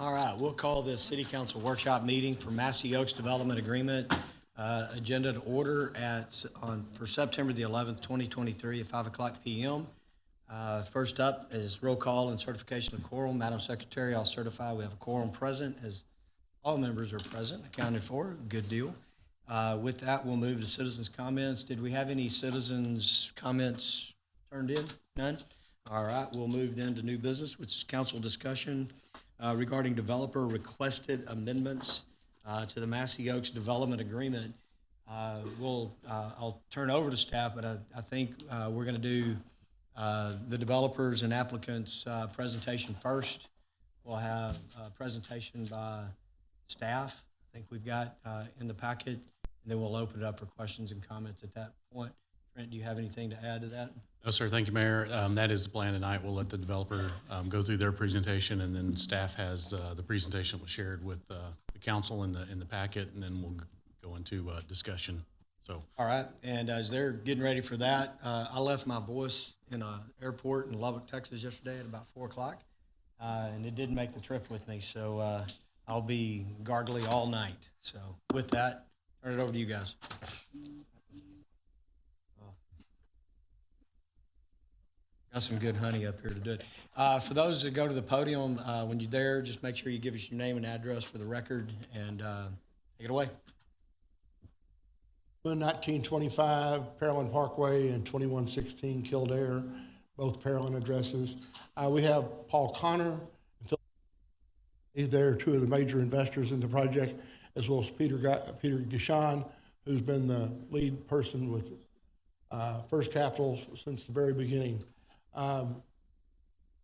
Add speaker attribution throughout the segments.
Speaker 1: All right, we'll call this City Council workshop meeting for Massey Oaks Development Agreement agenda to order for September the 11th, 2023 at 5 o'clock p.m. First up is roll call and certification of quorum. Madam Secretary, I'll certify we have a quorum present as all members are present, accounted for. Good deal. With that, we'll move to citizens' comments. Did we have any citizens' comments turned in? None? All right, we'll move then to new business, which is council discussion regarding developer requested amendments to the Massey Oaks Development Agreement. I'll turn over to staff, but I think we're going to do the developers and applicants presentation first. We'll have a presentation by staff. I think we've got in the packet, and then we'll open it up for questions and comments at that point. Trent, do you have anything to add to that?
Speaker 2: No, sir. Thank you, Mayor. That is the plan tonight. We'll let the developer go through their presentation, and then staff has the presentation that was shared with the council in the packet, and then we'll go into discussion. So. All
Speaker 1: right. And as they're getting ready for that, I left my voice in an airport in Lubbock, Texas yesterday at about 4 o'clock, and it didn't make the trip with me. So I'll be gargly all night. So with that, turn it over to you guys. Got some good honey up here to do it. For those that go to the podium, when you're there, just make sure you give us your name and address for the record, and take it away.
Speaker 3: 1925 Pearland Parkway and 2116 Kildare, both Pearland addresses. We have Paul Connor. They're two of the major investors in the project, as well as Peter Gishon, who's been the lead person with First Capital since the very beginning.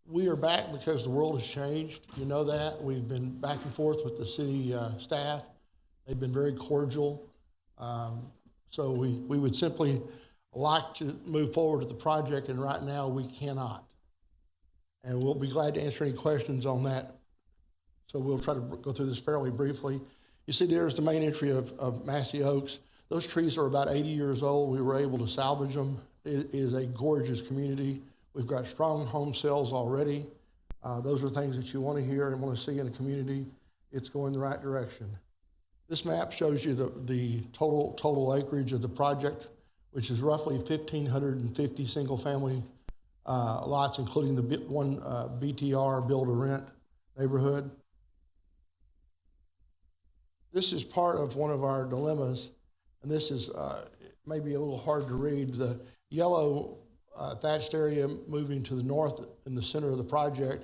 Speaker 3: We are back because the world has changed. You know that. We've been back and forth with the city staff. They've been very cordial. So we would simply like to move forward with the project, and right now we cannot. And we'll be glad to answer any questions on that. So we'll try to go through this fairly briefly. You see there's the main entry of Massey Oaks. Those trees are about 80 years old. We were able to salvage them. It is a gorgeous community. We've got strong home sales already. Those are things that you want to hear and want to see in a community. It's going the right direction. This map shows you the total acreage of the project, which is roughly 1,550 single-family lots, including the one BTR, build-to-rent neighborhood. This is part of one of our dilemmas, and this is maybe a little hard to read. The yellow thatched area moving to the north in the center of the project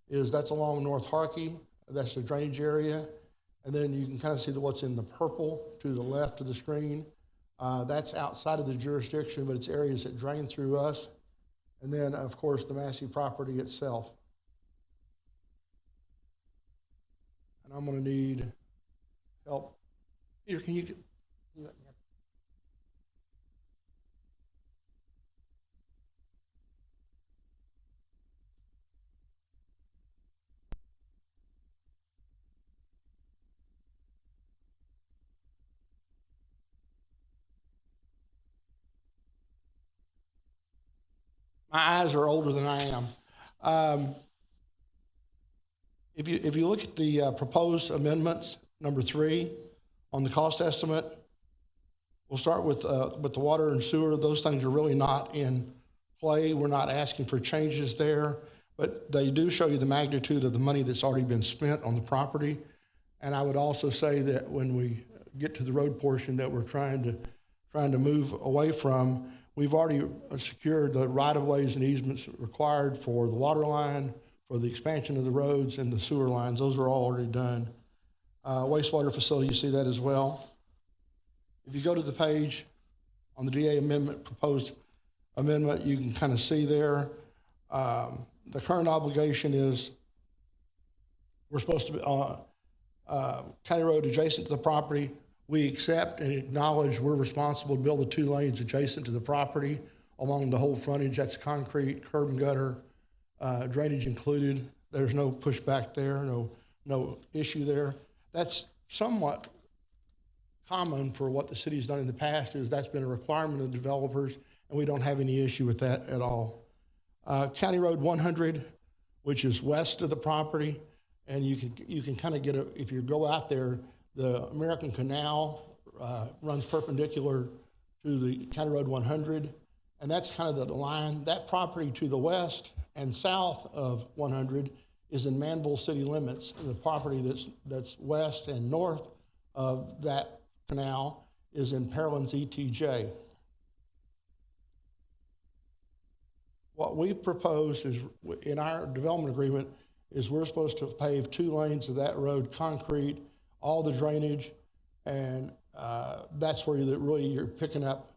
Speaker 3: that's along North Harkey. That's the drainage area. And then you can kind of see what's in the purple to the left of the screen. That's outside of the jurisdiction, but it's areas that drain through us. And then, of course, the Massey property itself. And I'm going to need help. Peter, can you My eyes are older than I am. If you look at the proposed amendments, number 3, on the cost estimate, we'll start with the water and sewer. Those things are really not in play. We're not asking for changes there, but they do show you the magnitude of the money that's already been spent on the property. And I would also say that when we get to the road portion that we're trying to move away from, we've already secured the right-of-ways and easements required for the water line, for the expansion of the roads, and the sewer lines. Those are all already done. Wastewater facility, you see that as well. If you go to the page on the DA amendment, proposed amendment, you can kind of see there. The current obligation is we're supposed to be county road adjacent to the property. We accept and acknowledge we're responsible to build the 2 lanes adjacent to the property along the whole frontage. That's concrete, curb and gutter, drainage included. There's no pushback there, no issue there. That's somewhat common for what the city's done in the past. That's been a requirement of the developers, and we don't have any issue with that at all. County Road 100, which is west of the property, And you can kind of get if you go out there, the American Canal runs perpendicular to the County Road 100, and that's kind of the line. That property to the west and south of 100 is in Manville city limits, and the property that's west and north of that canal is in Pearland's ETJ. What we've proposed is, in our development agreement, is we're supposed to pave 2 lanes of that road, concrete, all the drainage, and that's where you're picking up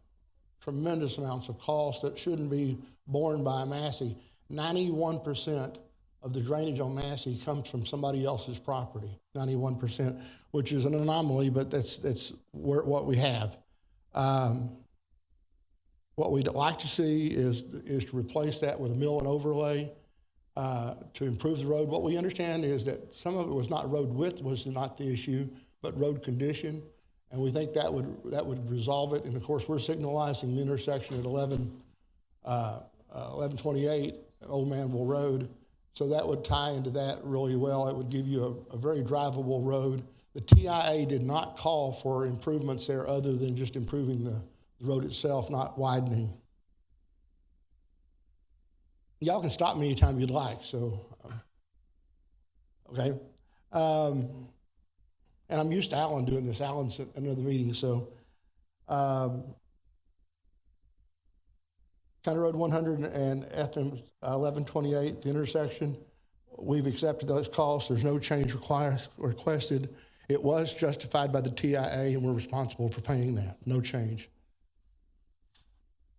Speaker 3: tremendous amounts of cost that shouldn't be borne by Massey. 91% of the drainage on Massey comes from somebody else's property, 91%, which is an anomaly, but that's what we have. What we'd like to see is to replace that with a mill and overlay to improve the road. What we understand is that some of it was not road width was not the issue, but road condition, and we think that would resolve it. And of course, we're signalizing the intersection at 1128 Old Manville Road, so that would tie into that really well. It would give you a very drivable road. The TIA did not call for improvements there other than just improving the road itself, not widening. Y'all can stop me anytime you'd like, so, okay. And I'm used to Alan doing this. Alan's at another meeting, so. County Road 100 and FM 1128, the intersection, we've accepted those costs. There's no change requested. It was justified by the TIA, and we're responsible for paying that. No change.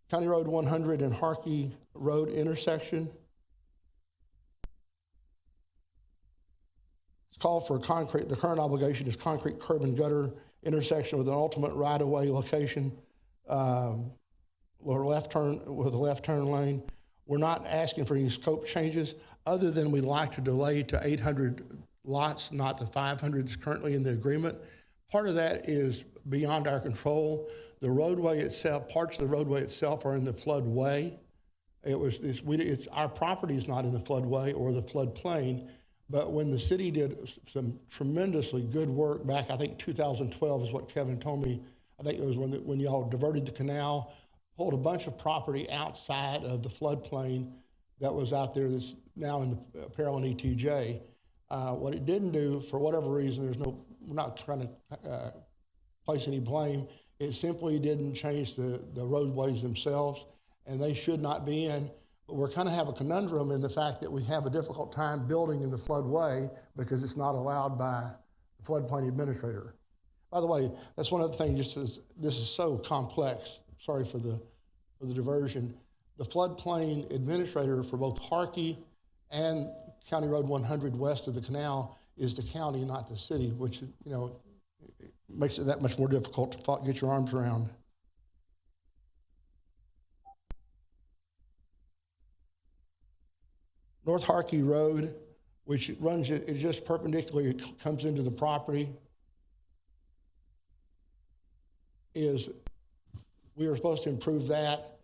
Speaker 3: County Road 100 and Harkey Road intersection. It's called for concrete. The current obligation is concrete curb and gutter intersection with an ultimate right-of-way location, or left turn with a left turn lane. We're not asking for any scope changes other than we'd like to delay to 800 lots, not the 500 that's currently in the agreement. Part of that is beyond our control. The roadway itself, parts of the roadway itself are in the floodway. Our property is not in the floodway or the floodplain, but when the city did some tremendously good work back, I think 2012 is what Kevin told me. I think it was when y'all diverted the canal, pulled a bunch of property outside of the floodplain that was out there that's now in the Pearland ETJ. What it didn't do, for whatever reason, we're not trying to place any blame. It simply didn't change the roadways themselves, and they should not be in. But we're kind of have a conundrum in the fact that we have a difficult time building in the floodway because it's not allowed by the floodplain administrator. By the way, that's one of the things. This is so complex. Sorry for the diversion. The floodplain administrator for both Harkey and County Road 100 west of the canal is the county, not the city, which makes it that much more difficult to get your arms around. North Harkey Road, which runs it just perpendicularly, it comes into the property, we were supposed to improve that.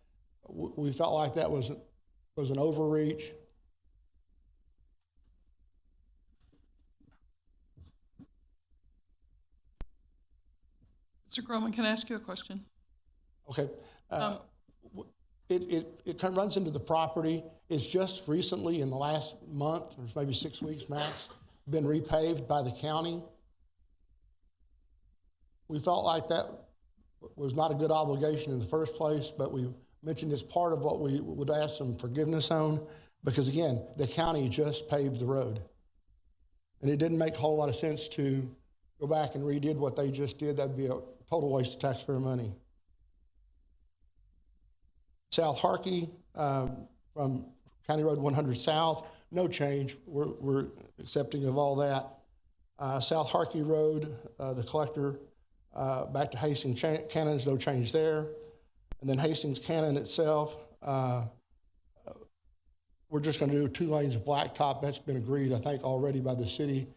Speaker 3: We felt like that was an overreach.
Speaker 4: Mr. Groman, can I ask you a question?
Speaker 3: Okay. It kind of runs into the property. It's just recently, in the last month, or maybe 6 weeks max, been repaved by the county. We felt like that was not a good obligation in the first place, but we mentioned it's part of what we would ask some forgiveness on, because again, the county just paved the road. And it didn't make a whole lot of sense to go back and redid what they just did. That'd be a total waste of taxpayer money. South Harkey, from County Road 100 South, no change. We're accepting of all that. South Harkey Road, the collector, back to Hastings Cannons, no change there. And then Hastings Cannon itself, we're just going to do 2 lanes of blacktop. That's been agreed, I think, already by the city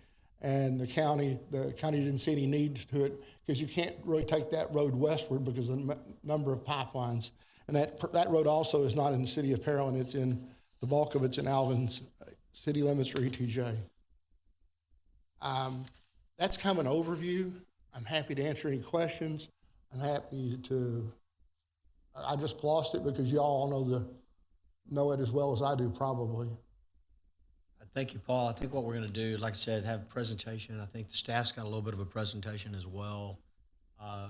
Speaker 3: and the county. The county didn't see any need to it because you can't really take that road westward because of the number of pipelines. And that road also is not in the city of Pearland. It's in, the bulk of it's in Alvin's city limits or ETJ. That's kind of an overview. I'm happy to answer any questions. I'm happy to, I just glossed it because you all know it as well as I do probably.
Speaker 1: Thank you, Paul. I think what we're going to do, like I said, have a presentation. I think the staff's got a little bit of a presentation as well.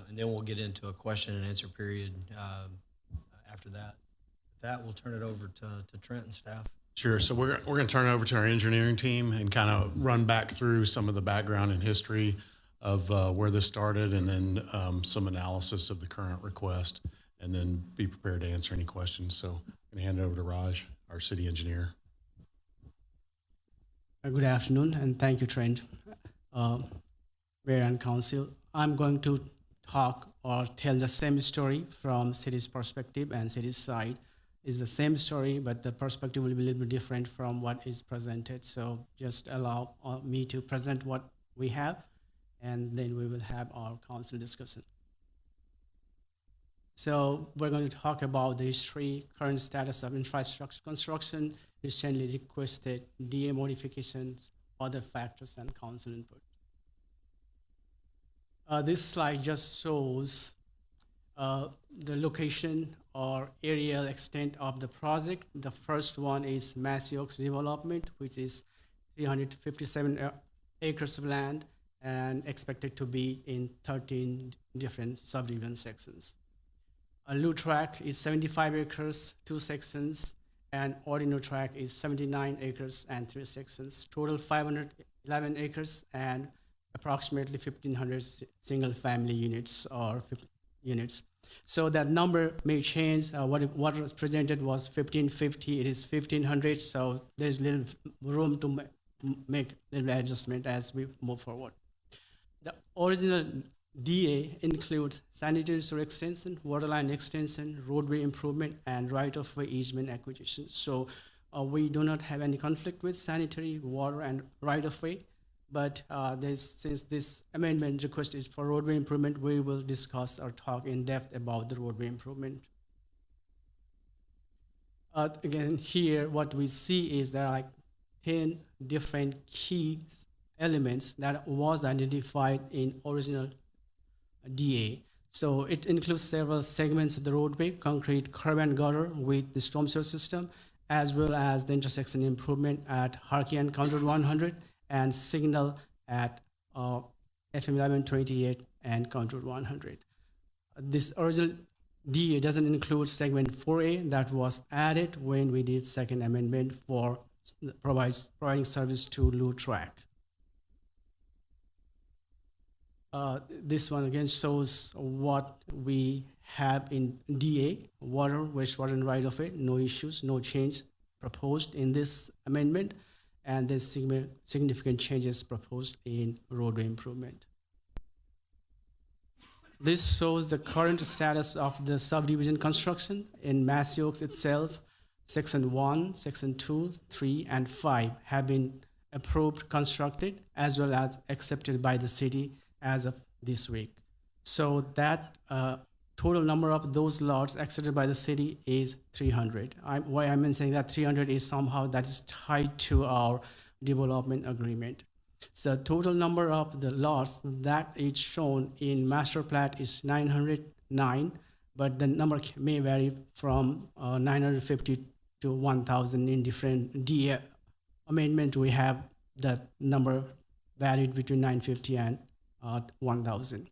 Speaker 1: And then we'll get into a question and answer period after that. With that, we'll turn it over to Trent and staff.
Speaker 2: Sure. So we're going to turn it over to our engineering team and kind of run back through some of the background and history of where this started, and then some analysis of the current request, and then be prepared to answer any questions. So I'm going to hand it over to Raj, our city engineer.
Speaker 5: Good afternoon, and thank you, Trent, Mayor and Council. I'm going to talk or tell the same story from city's perspective, and city's side is the same story, but the perspective will be a little bit different from what is presented. So just allow me to present what we have, and then we will have our council discussion. So we're going to talk about the history, current status of infrastructure construction, recently requested DA modifications, other factors, and council input. This slide just shows the location or aerial extent of the project. The first one is Massey Oaks Development, which is 357 acres of land and expected to be in 13 different subdivision sections. A loop track is 75 acres, 2 sections, and ordinary track is 79 acres and 3 sections. Total 511 acres and approximately 1,500 single-family units or units. So that number may change. What was presented was 1,550. It is 1,500. So there's little room to make little adjustment as we move forward. The original DA includes sanitary sewer extension, water line extension, roadway improvement, and right-of-way easement acquisition. So we do not have any conflict with sanitary, water, and right-of-way. But since this amendment request is for roadway improvement, we will discuss or talk in depth about the roadway improvement. Again, here what we see is there are like 10 different key elements that was identified in original DA. So it includes several segments of the roadway, concrete curb and gutter with the storm sewer system, as well as the intersection improvement at Harkey and County Road 100, and signal at FM 1128 and County Road 100. This original DA doesn't include segment 4A that was added when we did second amendment for providing service to loop track. This one again shows what we have in DA, water, wastewater, and right-of-way, no issues, no change proposed in this amendment, and there's significant changes proposed in roadway improvement. This shows the current status of the subdivision construction in Massey Oaks itself. Section 1, Section 2, 3, and 5 have been approved, constructed, as well as accepted by the city as of this week. So that total number of those lots accepted by the city is 300. Why I'm saying that 300 is somehow that is tied to our development agreement. So the total number of the lots that is shown in master plat is 909, but the number may vary from 950 to 1,000 in different DA amendment. We have that number varied between 950 and 1,000.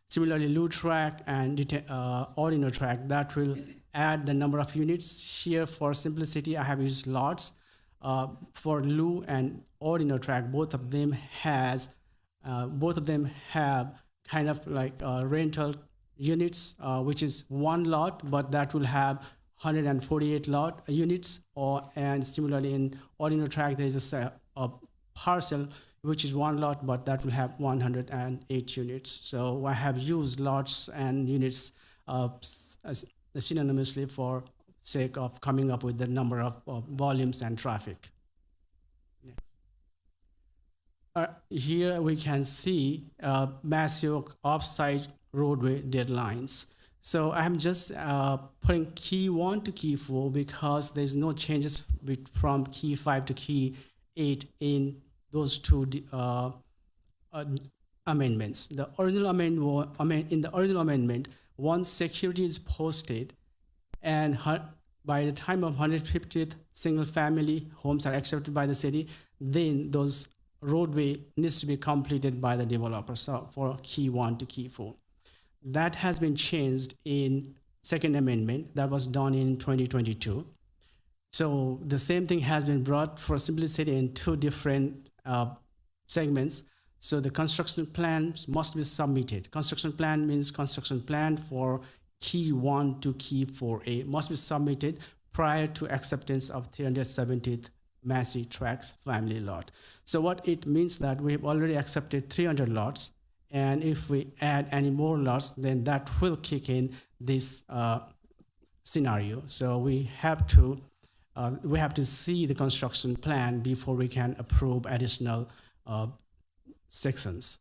Speaker 5: Similarly, loop track and ordinary track, that will add the number of units. Here, for simplicity, I have used lots. For loop and ordinary track, both of them have kind of like rental units, which is one lot, but that will have 148 lot units. And similarly, in ordinary track, there is a parcel which is one lot, but that will have 108 units. So I have used lots and units synonymously for sake of coming up with the number of volumes and traffic. Here we can see Massey Oaks offside roadway deadlines. So I'm just putting key 1 to key 4 because there's no changes from key 5 to key 8 in those two amendments. The original in the original amendment, once security is posted, and by the time of 150th single-family homes are accepted by the city, then those roadway needs to be completed by the developer. So for key 1 to key 4, that has been changed in second amendment that was done in 2022. So the same thing has been brought for simplicity in 2 different segments. So the construction plans must be submitted. Construction plan means construction plan for key 1 to key 4A must be submitted prior to acceptance of 370th Massey Tracks family lot. So what it means that we have already accepted 300 lots, and if we add any more lots, then that will kick in this scenario. So we have to see the construction plan before we can approve additional sections.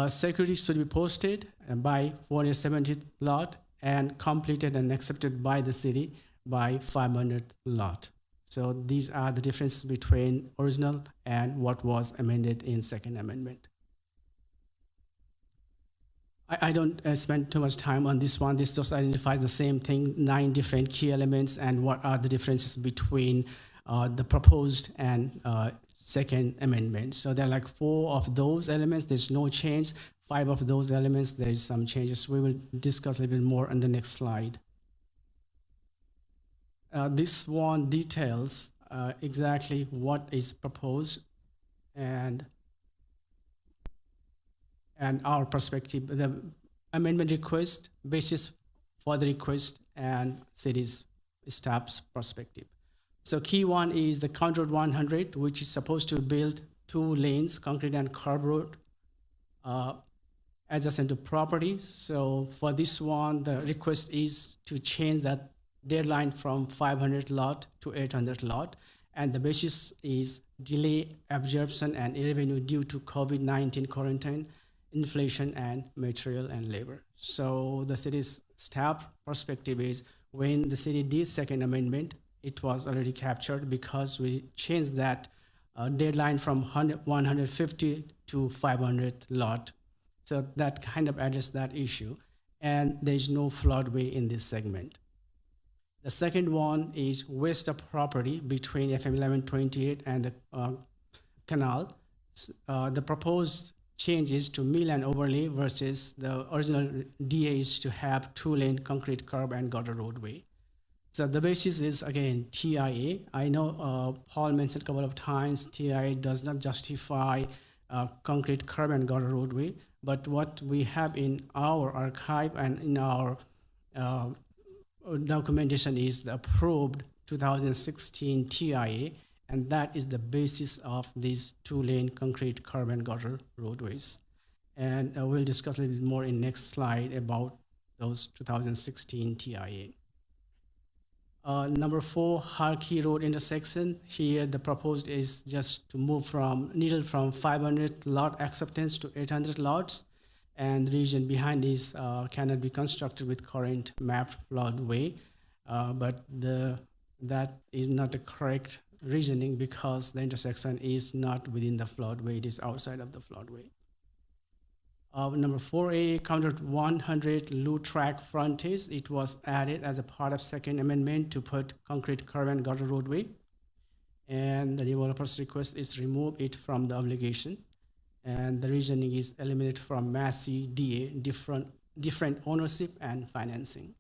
Speaker 5: Security should be posted by 470th lot and completed and accepted by the city by 500th lot. So these are the differences between original and what was amended in second amendment. I don't spend too much time on this one. This just identifies the same thing, 9 different key elements and what are the differences between the proposed and second amendment. So there are like 4 of those elements. There's no change. 5 of those elements, there is some changes. We will discuss a little bit more on the next slide. This one details exactly what is proposed and our perspective, the amendment request, basis for the request, and city's staff's perspective. So key 1 is the County Road 100, which is supposed to build 2 lanes, concrete and curb road, adjacent to property. So for this one, the request is to change that deadline from 500 lot to 800 lot. And the basis is delay, absorption, and revenue due to COVID-19 quarantine, inflation, and material and labor. So the city's staff perspective is when the city did second amendment, it was already captured because we changed that deadline from 150 to 500 lot. So that kind of addressed that issue. And there's no floodway in this segment. The second one is west of property between FM 1128 and the canal. The proposed changes to mill and overlay versus the original DA is to have 2-lane concrete curb and gutter roadway. So the basis is, again, TIA. I know Paul mentioned a couple of times TIA does not justify concrete curb and gutter roadway, but what we have in our archive and in our documentation is the approved 2016 TIA, and that is the basis of these 2-lane concrete curb and gutter roadways. And we'll discuss a little bit more in next slide about those 2016 TIA. Number 4, Harkey Road intersection. Here the proposed is just to move from 500 lot acceptance to 800 lots, and the region behind this cannot be constructed with current mapped floodway, but that is not the correct reasoning because the intersection is not within the floodway, it is outside of the floodway. Number 4A, County Road 100 loop track frontage. It was added as a part of second amendment to put concrete curb and gutter roadway. And the developer's request is remove it from the obligation. And the reasoning is eliminated from Massey DA, different ownership and financing.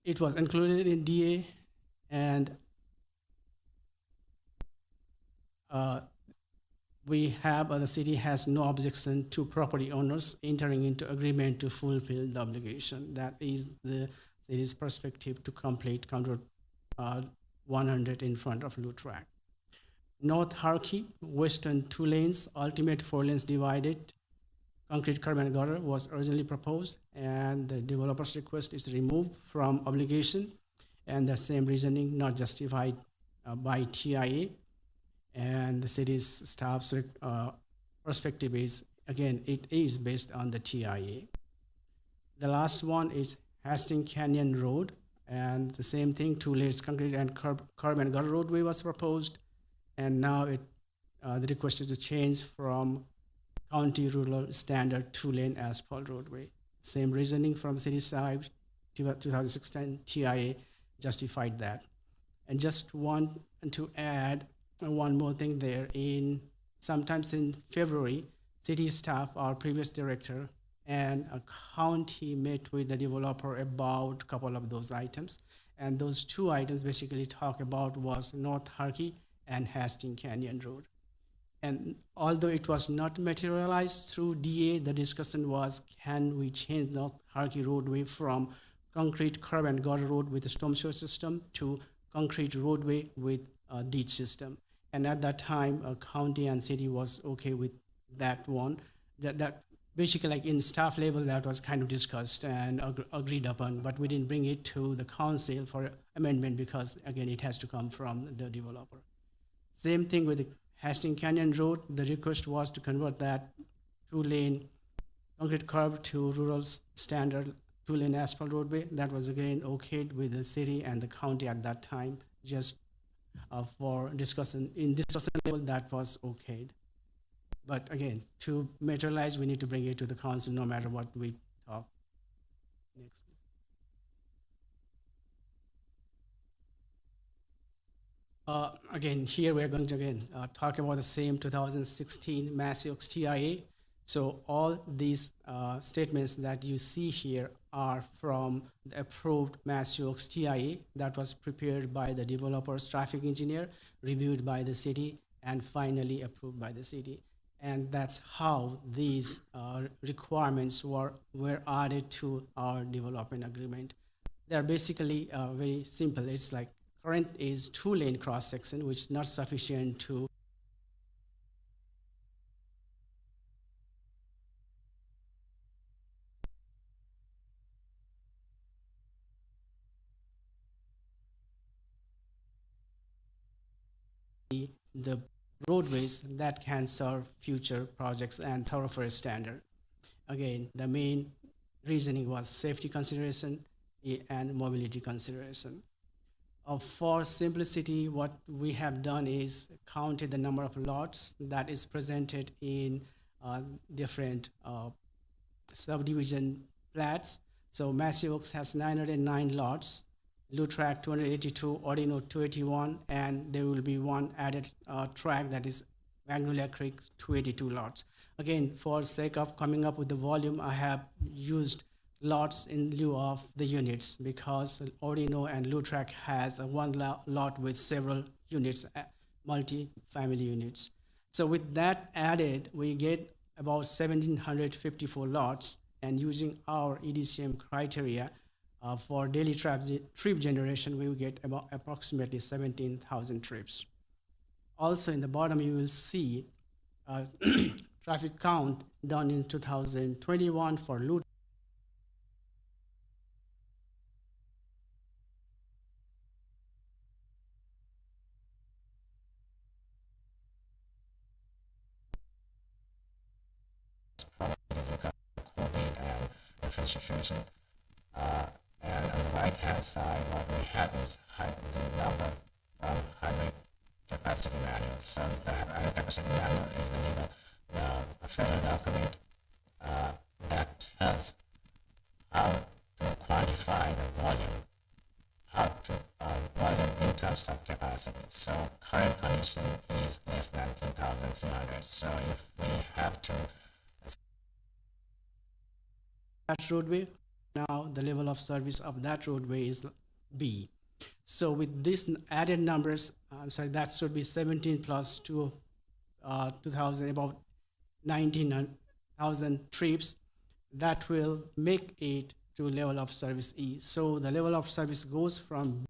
Speaker 5: It was included in DA, and the city has no objection to property owners entering into agreement to fulfill the obligation. That is the city's perspective to complete County Road 100 in front of loop track. North Harkey, western 2 lanes, ultimate 4 lanes divided, concrete curb and gutter was originally proposed, and the developer's request is removed from obligation, and the same reasoning not justified by TIA. And the city's staff's perspective is, again, it is based on the TIA. The last one is Hastings Canyon Road, and the same thing, 2 lanes concrete and curb and gutter roadway was proposed, and now the request is to change from county rural standard two-lane asphalt roadway. Same reasoning from the city side, 2016 TIA justified that. And just want to add one more thing there. Sometimes in February, city staff, our previous director, and a county met with the developer about a couple of those items. And those two items basically talk about was North Harkey and Hastings Canyon Road. And although it was not materialized through DA, the discussion was, can we change North Harkey roadway from concrete curb and gutter road with a storm sewer system to concrete roadway with a ditch system? And at that time, county and city was okay with that one. That basically, like in staff level, that was kind of discussed and agreed upon, but we didn't bring it to the council for amendment because, again, it has to come from the developer. Same thing with the Hastings Canyon Road. The request was to convert that two-lane concrete curb to rural standard two-lane asphalt roadway. That was, again, okayed with the city and the county at that time, just for discussion. In discussion level, that was okayed. But again, to materialize, we need to bring it to the council no matter what we talk. Next. Again, here we're going to talk about the same 2016 Massey Oaks TIA. So all these statements that you see here are from the approved Massey Oaks TIA that was prepared by the developer's traffic engineer, reviewed by the city, and finally approved by the city. And that's how these requirements were added to our development agreement. They're basically very simple. It's like current is two-lane cross-section, which is not sufficient to the roadways that can serve future projects and thoroughfare standard. Again, the main reasoning was safety consideration and mobility consideration. For simplicity, what we have done is counted the number of lots that is presented in different subdivision plats. So Massey Oaks has 909 lots, Track 282, Ordino 281, and there will be one added track that is Magnolia Creek 282 lots. Again, for sake of coming up with the volume, I have used lots in lieu of the units because Ordino and Track has one lot with several units, multi-family units. So with that added, we get about 1,754 lots, and using our EDCM criteria, for daily trip generation, we will get about approximately 17,000 trips. Also, in the bottom, you will see traffic count done in 2021 for Loot.
Speaker 6: Registration. And on the right-hand side, what we have is the number from highway capacity manual. So that highway capacity manual is a federal document that tells how to quantify the volume, volume in terms of capacity. So current condition is less than 2,300. So if we have to
Speaker 5: that roadway, now the level of service of that roadway is B. So with these added numbers, that should be 17 plus 2,000, about 19,000 trips. That will make it to level of service E. So the level of service goes from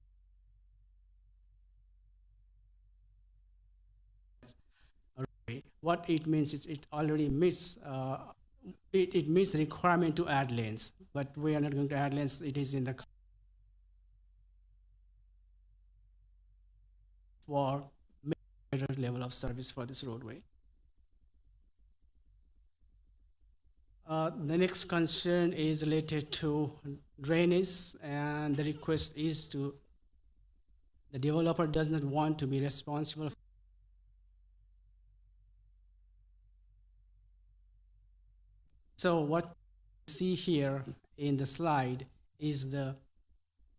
Speaker 5: what it means is it already meets it meets the requirement to add lanes, but we are not going to add lanes. It is in the for better level of service for this roadway. The next concern is related to drainage, and the request is to the developer does not want to be responsible So what you see here in the slide is the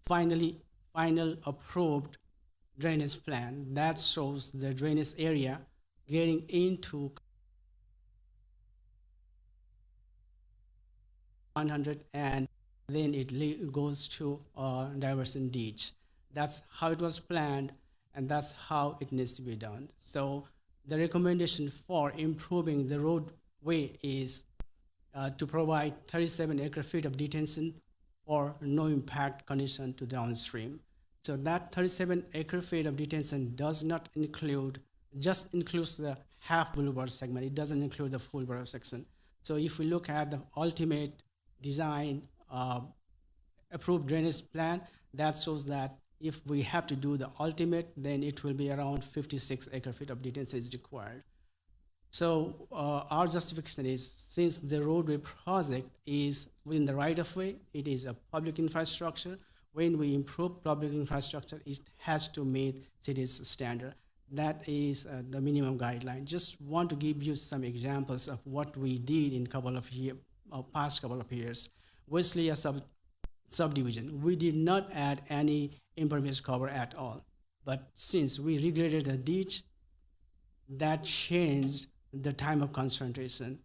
Speaker 5: final approved drainage plan that shows the drainage area getting into 100, and then it goes to diversion ditch. That's how it was planned, and that's how it needs to be done. So the recommendation for improving the roadway is to provide 37 acre-feet of detention or no impact condition to downstream. So that 37 acre-feet of detention does not include, just includes the half boulevard segment. It doesn't include the full boulevard section. So if we look at the ultimate design approved drainage plan, that shows that if we have to do the ultimate, then it will be around 56 acre-feet of detention is required. So our justification is, since the roadway project is within the right-of-way, it is a public infrastructure. When we improve public infrastructure, it has to meet city's standard. That is the minimum guideline. Just want to give you some examples of what we did in past couple of years. Wesley subdivision, we did not add any impervious cover at all. But since we regraded the ditch, that changed the time of concentration.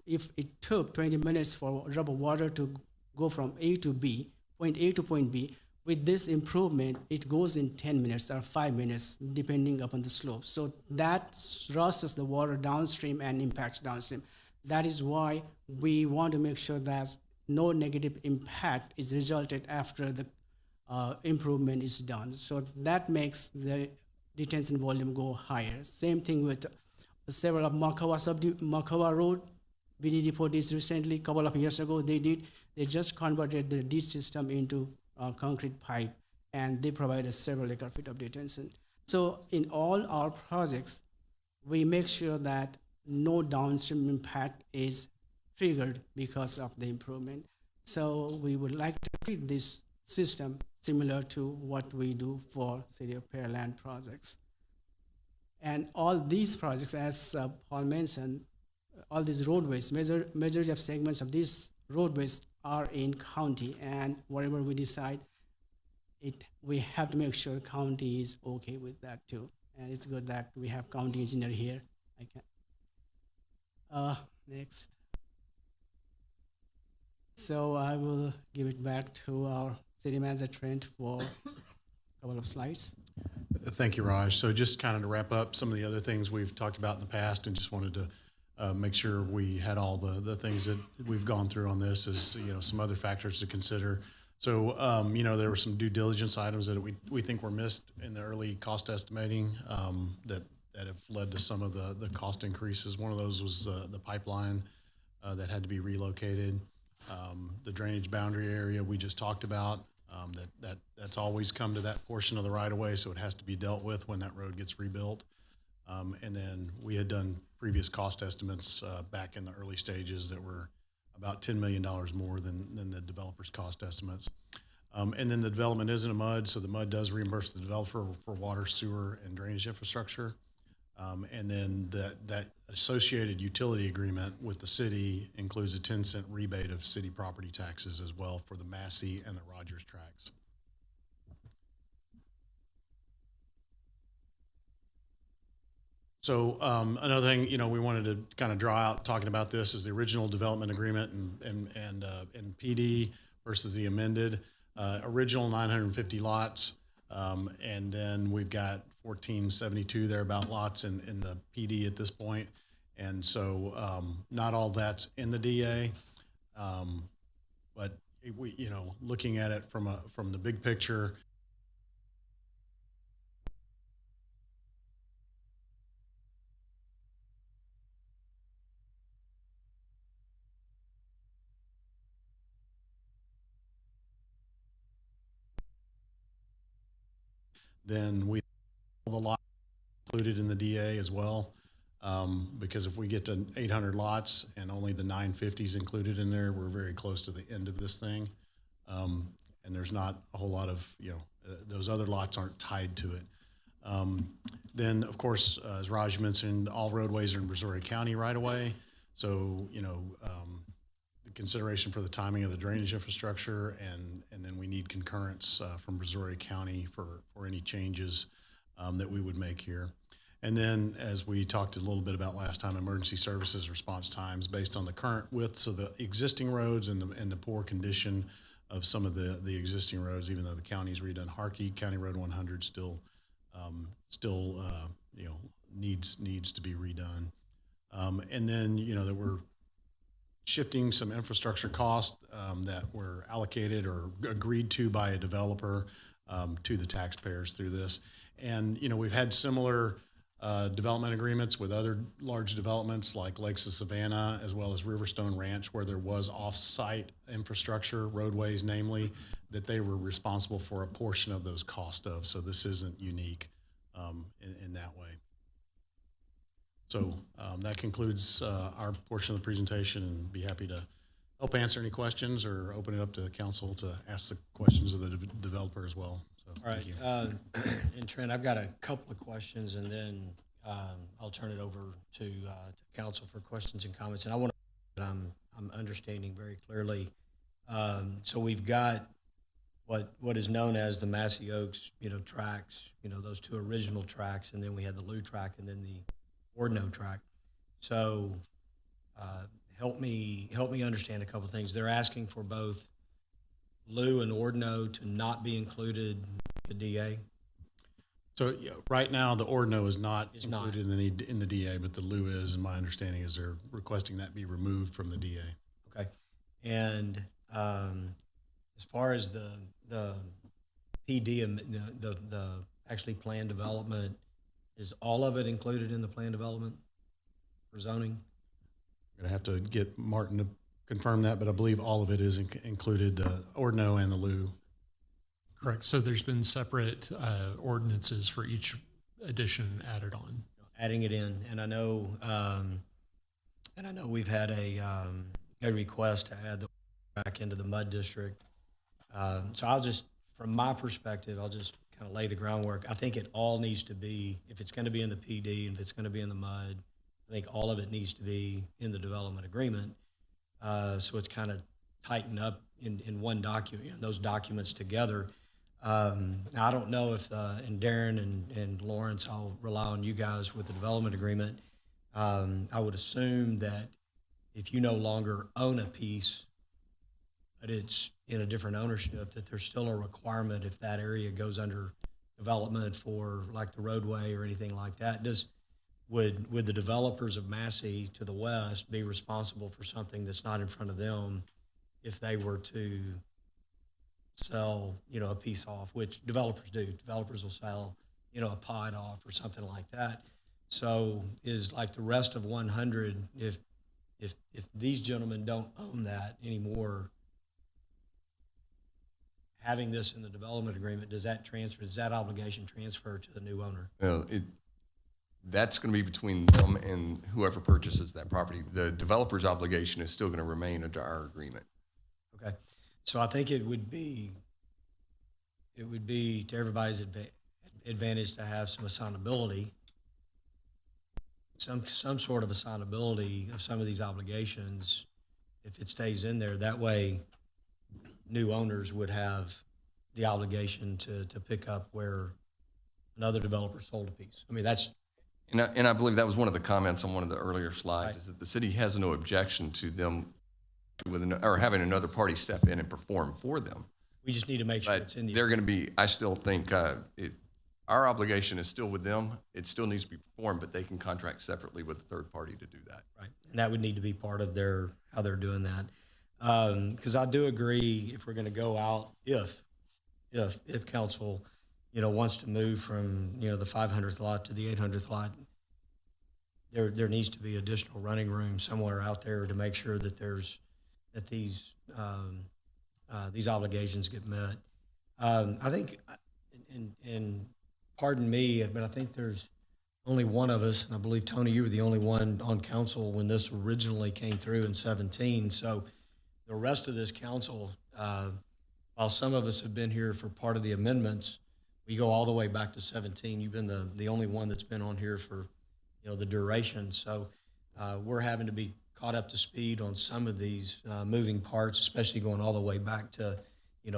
Speaker 5: If it took 20 minutes for a drop of water to go from A to B, point A to point B, with this improvement, it goes in 10 minutes or 5 minutes, depending upon the slope. So that rushes the water downstream and impacts downstream. That is why we want to make sure that no negative impact is resulted after the improvement is done. So that makes the detention volume go higher. Same thing with several of Makawa Road. BDD for this recently, a couple of years ago, they just converted the ditch system into concrete pipe, and they provided several acre-feet of detention. So in all our projects, we make sure that no downstream impact is triggered because of the improvement. So we would like to treat this system similar to what we do for City of Pearland projects. And all these projects, as Paul mentioned, all these roadways, majority of segments of these roadways are in county, and whatever we decide, we have to make sure the county is okay with that too. And it's good that we have county engineer here. Next. So I will give it back to our city manager Trent for a couple of slides.
Speaker 2: Thank you, Raj. So just kind of to wrap up some of the other things we've talked about in the past, and just wanted to make sure we had all the things that we've gone through on this, as some other factors to consider. So there were some due diligence items that we think were missed in the early cost estimating that have led to some of the cost increases. One of those was the pipeline that had to be relocated. The drainage boundary area we just talked about, that's always come to that portion of the right-of-way, so it has to be dealt with when that road gets rebuilt. And then we had done previous cost estimates back in the early stages that were about $10 million more than the developer's cost estimates. And then the development isn't a MUD, so the MUD does reimburse the developer for water, sewer, and drainage infrastructure. And then that associated utility agreement with the city includes a 10-cent rebate of city property taxes as well for the Massey and the Rogers tracts. So another thing, we wanted to kind of draw out talking about this is the original development agreement and PD versus the amended. Original 950 lots, and then we've got 1472 thereabout lots in the PD at this point. And so not all that's in the DA, but looking at it from the big picture, then we all the lots included in the DA as well, because if we get to 800 lots and only the 950 is included in there, we're very close to the end of this thing, and there's not a whole lot of those other lots aren't tied to it. Then of course, as Raj mentioned, all roadways are in Missouri County right away, so consideration for the timing of the drainage infrastructure, and then we need concurrence from Brazoria County for any changes that we would make here. And then, as we talked a little bit about last time, emergency services response times based on the current widths of the existing roads and the poor condition of some of the existing roads. Even though the county's redone Harkey, County Road 100 still needs to be redone. And then that we're shifting some infrastructure costs that were allocated or agreed to by a developer to the taxpayers through this. And we've had similar development agreements with other large developments like Lakes of Savannah, as well as Riverstone Ranch, where there was off-site infrastructure, roadways namely, that they were responsible for a portion of those costs of. So this isn't unique in that way. So that concludes our portion of the presentation, and be happy to help answer any questions or open it up to the council to ask the questions of the developer as well. So,
Speaker 1: All right, and Trent, I've got a couple of questions, and then I'll turn it over to council for questions and comments. And I want to, I'm understanding very clearly. So we've got what is known as the Massey Oaks, tracks, those two original tracks, and then we had the Lou track, and then the Ordno track. So help me understand a couple of things. They're asking for both Lou and Ordno to not be included in the DA.
Speaker 2: So right now the Ordno is not included in the DA, but the Lou is, and my understanding is they're requesting that be removed from the DA.
Speaker 1: Okay. And as far as the PD and the actually planned development, is all of it included in the plan development for zoning?
Speaker 2: I'm gonna have to get Martin to confirm that, but I believe all of it is included, Ordno and the Lou.
Speaker 7: Correct. So there's been separate ordinances for each addition added on.
Speaker 1: Adding it in, and I know we've had a request to add the back into the mud district. So I'll just, from my perspective, I'll just kind of lay the groundwork. I think it all needs to be, if it's going to be in the PD and if it's going to be in the mud, I think all of it needs to be in the development agreement. So it's kind of tightened up in one document, those documents together. Now I don't know if, and Darren and Lawrence, I'll rely on you guys with the development agreement. I would assume that if you no longer own a piece, but it's in a different ownership, that there's still a requirement if that area goes under development for like the roadway or anything like that. Would the developers of Massey to the west be responsible for something that's not in front of them if they were to sell, a piece off, which developers do. Developers will sell, a pod off or something like that. So is like the rest of 100, if these gentlemen don't own that anymore, having this in the development agreement, does that obligation transfer to the new owner?
Speaker 8: Well, that's going to be between them and whoever purchases that property. The developer's obligation is still going to remain under our agreement.
Speaker 1: Okay, so I think it would be to everybody's advantage to have some assignability, some sort of assignability of some of these obligations if it stays in there. That way, new owners would have the obligation to pick up where another developer sold a piece. I mean, that's.
Speaker 8: And I believe that was one of the comments on one of the earlier slides,
Speaker 1: Right.
Speaker 8: is that the city has no objection to them or having another party step in and perform for them.
Speaker 1: We just need to make sure
Speaker 8: But
Speaker 1: it's in the.
Speaker 8: they're going to be, I still think our obligation is still with them. It still needs to be performed, but they can contract separately with a third party to do that.
Speaker 1: Right, and that would need to be part of how they're doing that. Because I do agree, if we're going to go out, if council, wants to move from, the 500th lot to the 800th lot, there needs to be additional running room somewhere out there to make sure that these obligations get met. I think, and pardon me, but I think there's only one of us, and I believe, Tony, you were the only one on council when this originally came through in 17. So the rest of this council, while some of us have been here for part of the amendments, we go all the way back to 17. You've been the only one that's been on here for, the duration. So we're having to be caught up to speed on some of these moving parts, especially going all the way back to,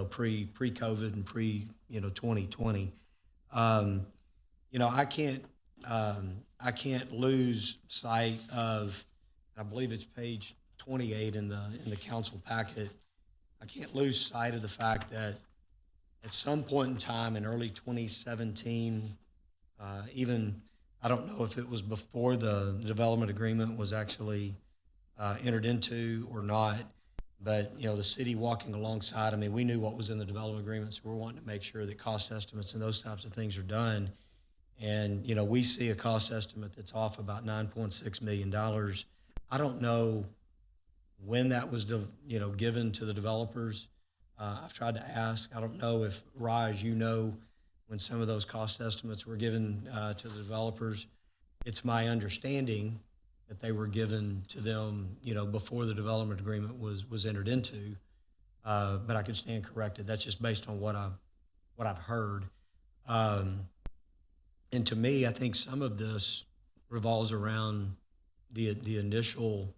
Speaker 1: pre-COVID and 2020. I can't lose sight of, I believe it's page 28 in the council packet. I can't lose sight of the fact that at some point in time in early 2017, even, I don't know if it was before the development agreement was actually entered into or not, but, the city walking alongside, I mean, we knew what was in the development agreement, so we're wanting to make sure that cost estimates and those types of things are done. And, we see a cost estimate that's off about $9.6 million. I don't know when that was, given to the developers. I've tried to ask. I don't know if, Raj, when some of those cost estimates were given to the developers. It's my understanding that they were given to them, before the development agreement was entered into. But I could stand corrected. That's just based on what I've heard. And to me, I think some of this revolves around the initial,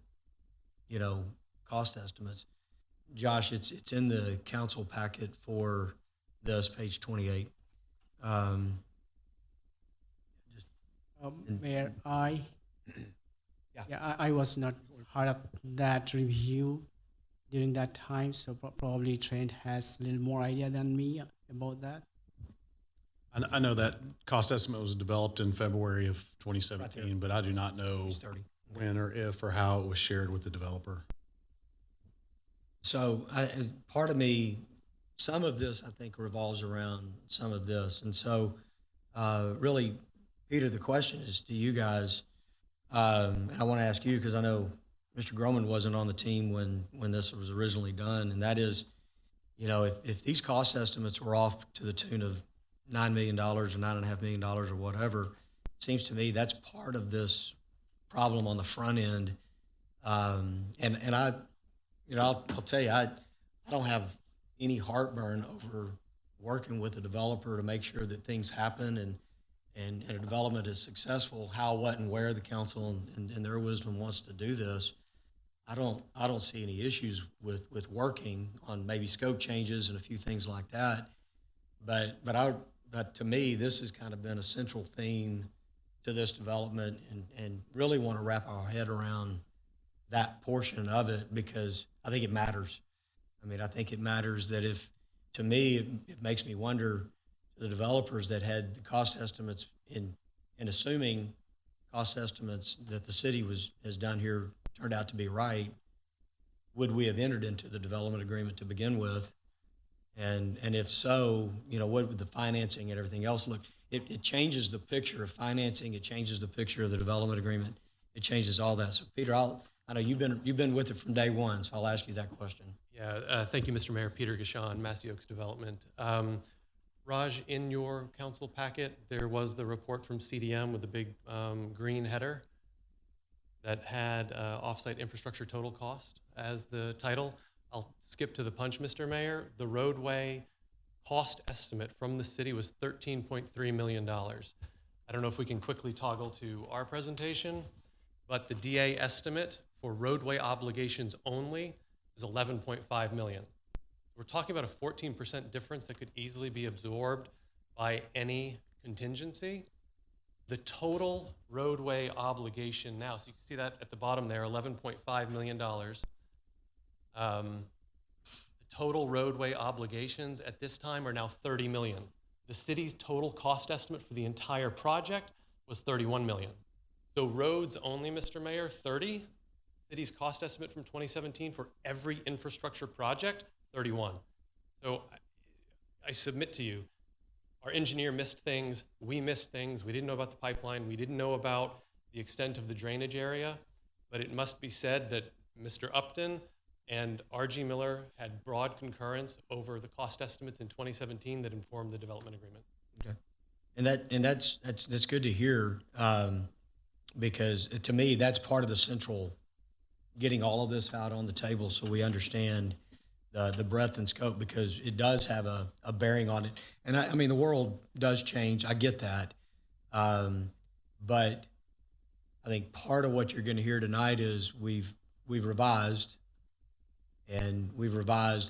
Speaker 1: cost estimates. Josh, it's in the council packet for this, page 28.
Speaker 5: Mayor,
Speaker 1: Yeah.
Speaker 5: I was not part of that review during that time, so probably Trent has a little more idea than me about that.
Speaker 2: I know that cost estimate was developed in February of 2017, but I do not know
Speaker 1: Page 30.
Speaker 2: when or if or how it was shared with the developer.
Speaker 1: So part of me, some of this I think revolves around some of this. And so really, Peter, the question is to you guys, and I want to ask you because I know Mr. Groman wasn't on the team when this was originally done, and that is, if these cost estimates were off to the tune of $9 million or $9.5 million or whatever, it seems to me that's part of this problem on the front end. And I'll tell you, I don't have any heartburn over working with the developer to make sure that things happen and a development is successful. How, what, and where the council and their wisdom wants to do this, I don't see any issues with working on maybe scope changes and a few things like that. But to me, this has kind of been a central theme to this development, and really want to wrap our head around that portion of it because I think it matters. I mean, I think it matters that to me, it makes me wonder, the developers that had the cost estimates in assuming cost estimates that the city has done here turned out to be right, would we have entered into the development agreement to begin with? And if so, what would the financing and everything else look? It changes the picture of financing. It changes the picture of the development agreement. It changes all that. So Peter, I know you've been with it from day one, so I'll ask you that question.
Speaker 9: Yeah, thank you, Mr. Mayor. Peter Gashan, Massey Oaks Development. Raj, in your council packet, there was the report from CDM with the big green header that had offsite infrastructure total cost as the title. I'll skip to the punch, Mr. Mayor. The roadway cost estimate from the city was $13.3 million. I don't know if we can quickly toggle to our presentation, but the DA estimate for roadway obligations only is $11.5 million. We're talking about a 14% difference that could easily be absorbed by any contingency. The total roadway obligation now, so you can see that at the bottom there, $11.5 million. The total roadway obligations at this time are now $30 million. The city's total cost estimate for the entire project was $31 million. So roads only, Mr. Mayor, 30. City's cost estimate from 2017 for every infrastructure project, 31. So I submit to you, our engineer missed things, we missed things, we didn't know about the pipeline, we didn't know about the extent of the drainage area, but it must be said that Mr. Upton and R.G. Miller had broad concurrence over the cost estimates in 2017 that informed the development agreement.
Speaker 1: Okay, and that's good to hear, because to me that's part of the central, getting all of this out on the table so we understand the breadth and scope, because it does have a bearing on it. And I mean, the world does change. I get that, but I think part of what you're going to hear tonight is we've we've revised, and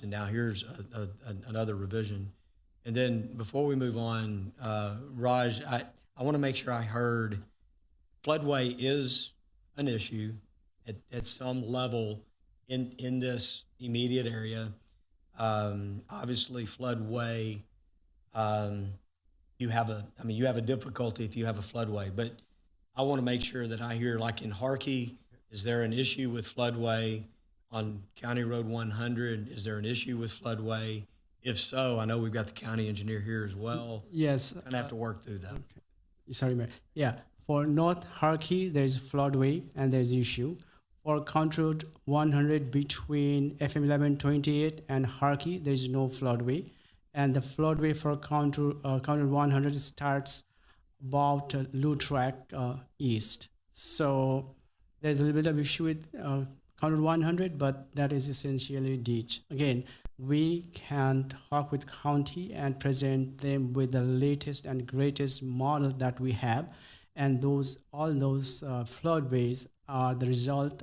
Speaker 1: now here's another revision. And then before we move on, Raj, I want to make sure I heard floodway is an issue at some level in this immediate area. Obviously, floodway, you have a difficulty if you have a floodway, but I want to make sure that I hear, like in Harkey, is there an issue with floodway on County Road 100? Is there an issue with floodway? If so, I know we've got the county engineer here as well.
Speaker 5: Yes.
Speaker 1: Gonna have to work through that.
Speaker 5: Okay. Sorry, Mayor. Yeah, for North Harkey, there's floodway and there's issue. For County Road 100 between FM 1128 and Harkey, there is no floodway. And the floodway for County Road 100 starts about Lou Track east. So there's a little bit of issue with County Road 100, but that is essentially ditch. Again, we can talk with county and present them with the latest and greatest model that we have. And all those floodways are the result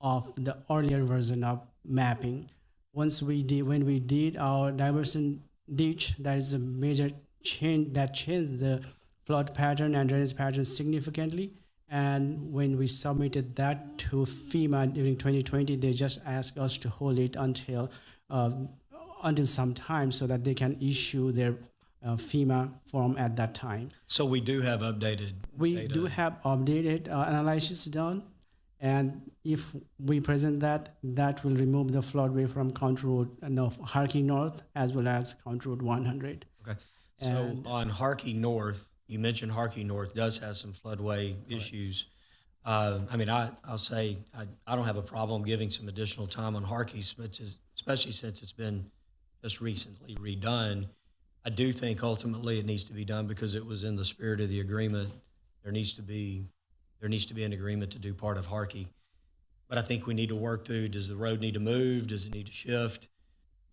Speaker 5: of the earlier version of mapping. When we did our diversion ditch, that is a major change that changed the flood pattern and drainage pattern significantly. And when we submitted that to FEMA during 2020, they just asked us to hold it until some time so that they can issue their FEMA form at that time.
Speaker 1: So we do have updated
Speaker 5: We
Speaker 1: data.
Speaker 5: do have updated analysis done, and if we present that, that will remove the floodway from County Road Harkey North as well as County Road 100.
Speaker 1: Okay. So
Speaker 5: And-
Speaker 1: on Harkey North, you mentioned Harkey North does have some floodway issues. I'll say I don't have a problem giving some additional time on Harkey, especially since it's been just recently redone. I do think ultimately it needs to be done because it was in the spirit of the agreement. There needs to be an agreement to do part of Harkey. But I think we need to work through, does the road need to move? Does it need to shift?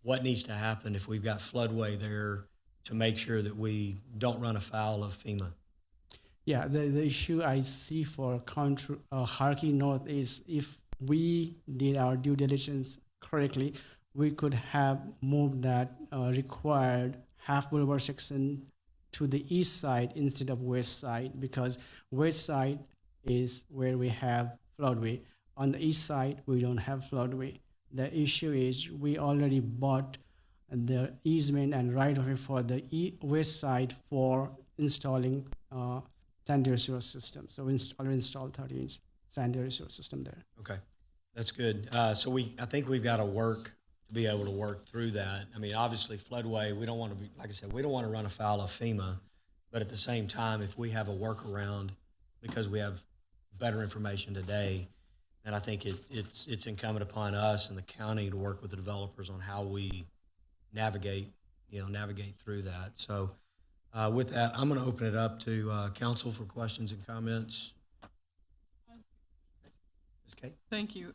Speaker 1: What needs to happen if we've got floodway there to make sure that we don't run afoul of FEMA?
Speaker 5: Yeah, the issue I see for Harkey North is if we did our due diligence correctly, we could have moved that required half boulevard section to the east side instead of west side, because west side is where we have floodway. On the east side, we don't have floodway. The issue is we already bought the easement and right-of-way for the west side for installing sanitary sewer system. So we already installed 30-inch sanitary sewer system there.
Speaker 1: Okay, that's good. So I think we've got to be able to work through that. I mean, obviously floodway, we don't want to be, like I said, we don't want to run afoul of FEMA, but at the same time, if we have a workaround because we have better information today, then I think it's incumbent upon us and the county to work with the developers on how we navigate through that. So with that, I'm going to open it up to council for questions and comments. Ms. Kate?
Speaker 4: Thank you.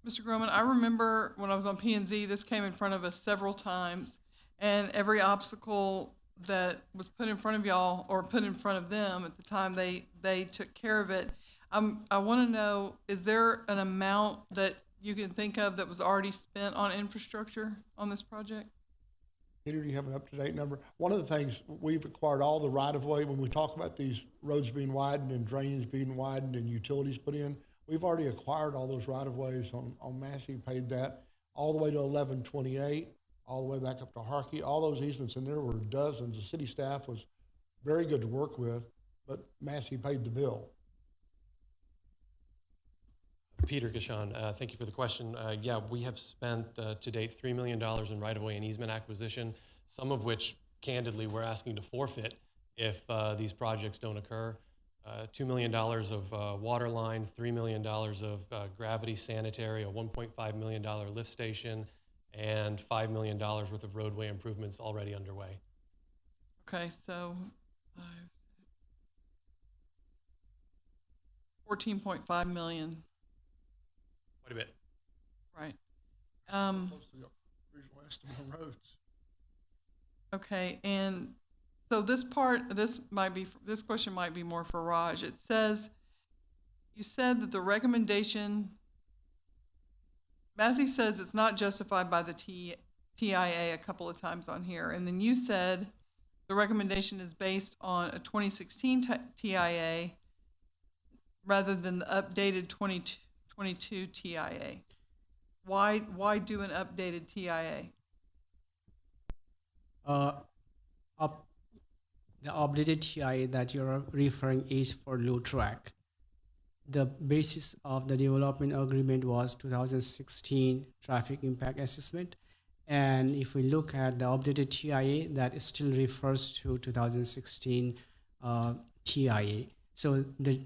Speaker 4: Mr. Groman, I remember when I was on P&Z, this came in front of us several times, and every obstacle that was put in front of y'all or put in front of them at the time, they took care of it. I want to know, is there an amount that you can think of that was already spent on infrastructure on this project?
Speaker 3: Peter, do you have an up-to-date number? One of the things, we've acquired all the right-of-way. When we talk about these roads being widened and drainage being widened and utilities put in, we've already acquired all those right-of-ways on Massey, paid that all the way to 1128, all the way back up to Harkey. All those easements in there were dozens. The city staff was very good to work with, but Massey paid the bill.
Speaker 9: Peter Gashon, thank you for the question. Yeah, we have spent to date $3 million in right-of-way and easement acquisition, some of which, candidly, we're asking to forfeit if these projects don't occur. $2 million of water line, $3 million of gravity sanitary, a $1.5 million lift station, and $5 million worth of roadway improvements already underway.
Speaker 4: Okay, so 14.5 million.
Speaker 9: Quite a bit.
Speaker 4: Right.
Speaker 3: Close to the original estimate on roads.
Speaker 4: Okay, and so this question might be more for Raj. It says you said that the recommendation, Massey says it's not justified by the TIA a couple of times on here. And then you said the recommendation is based on a 2016 TIA rather than the updated 2022 TIA. Why do an updated TIA?
Speaker 5: The updated TIA that you're referring is for loop track. The basis of the development agreement was 2016 traffic impact assessment. And if we look at the updated TIA, that still refers to 2016 TIA. So the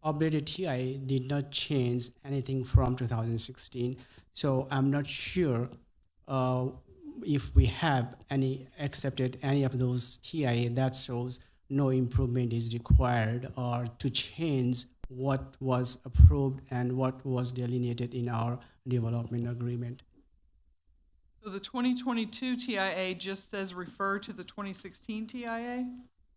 Speaker 5: updated TIA did not change anything from 2016. So I'm not sure if we have accepted any of those TIA that shows no improvement is required or to change what was approved and what was delineated in our development agreement.
Speaker 4: So the 2022 TIA just says refer to the 2016 TIA?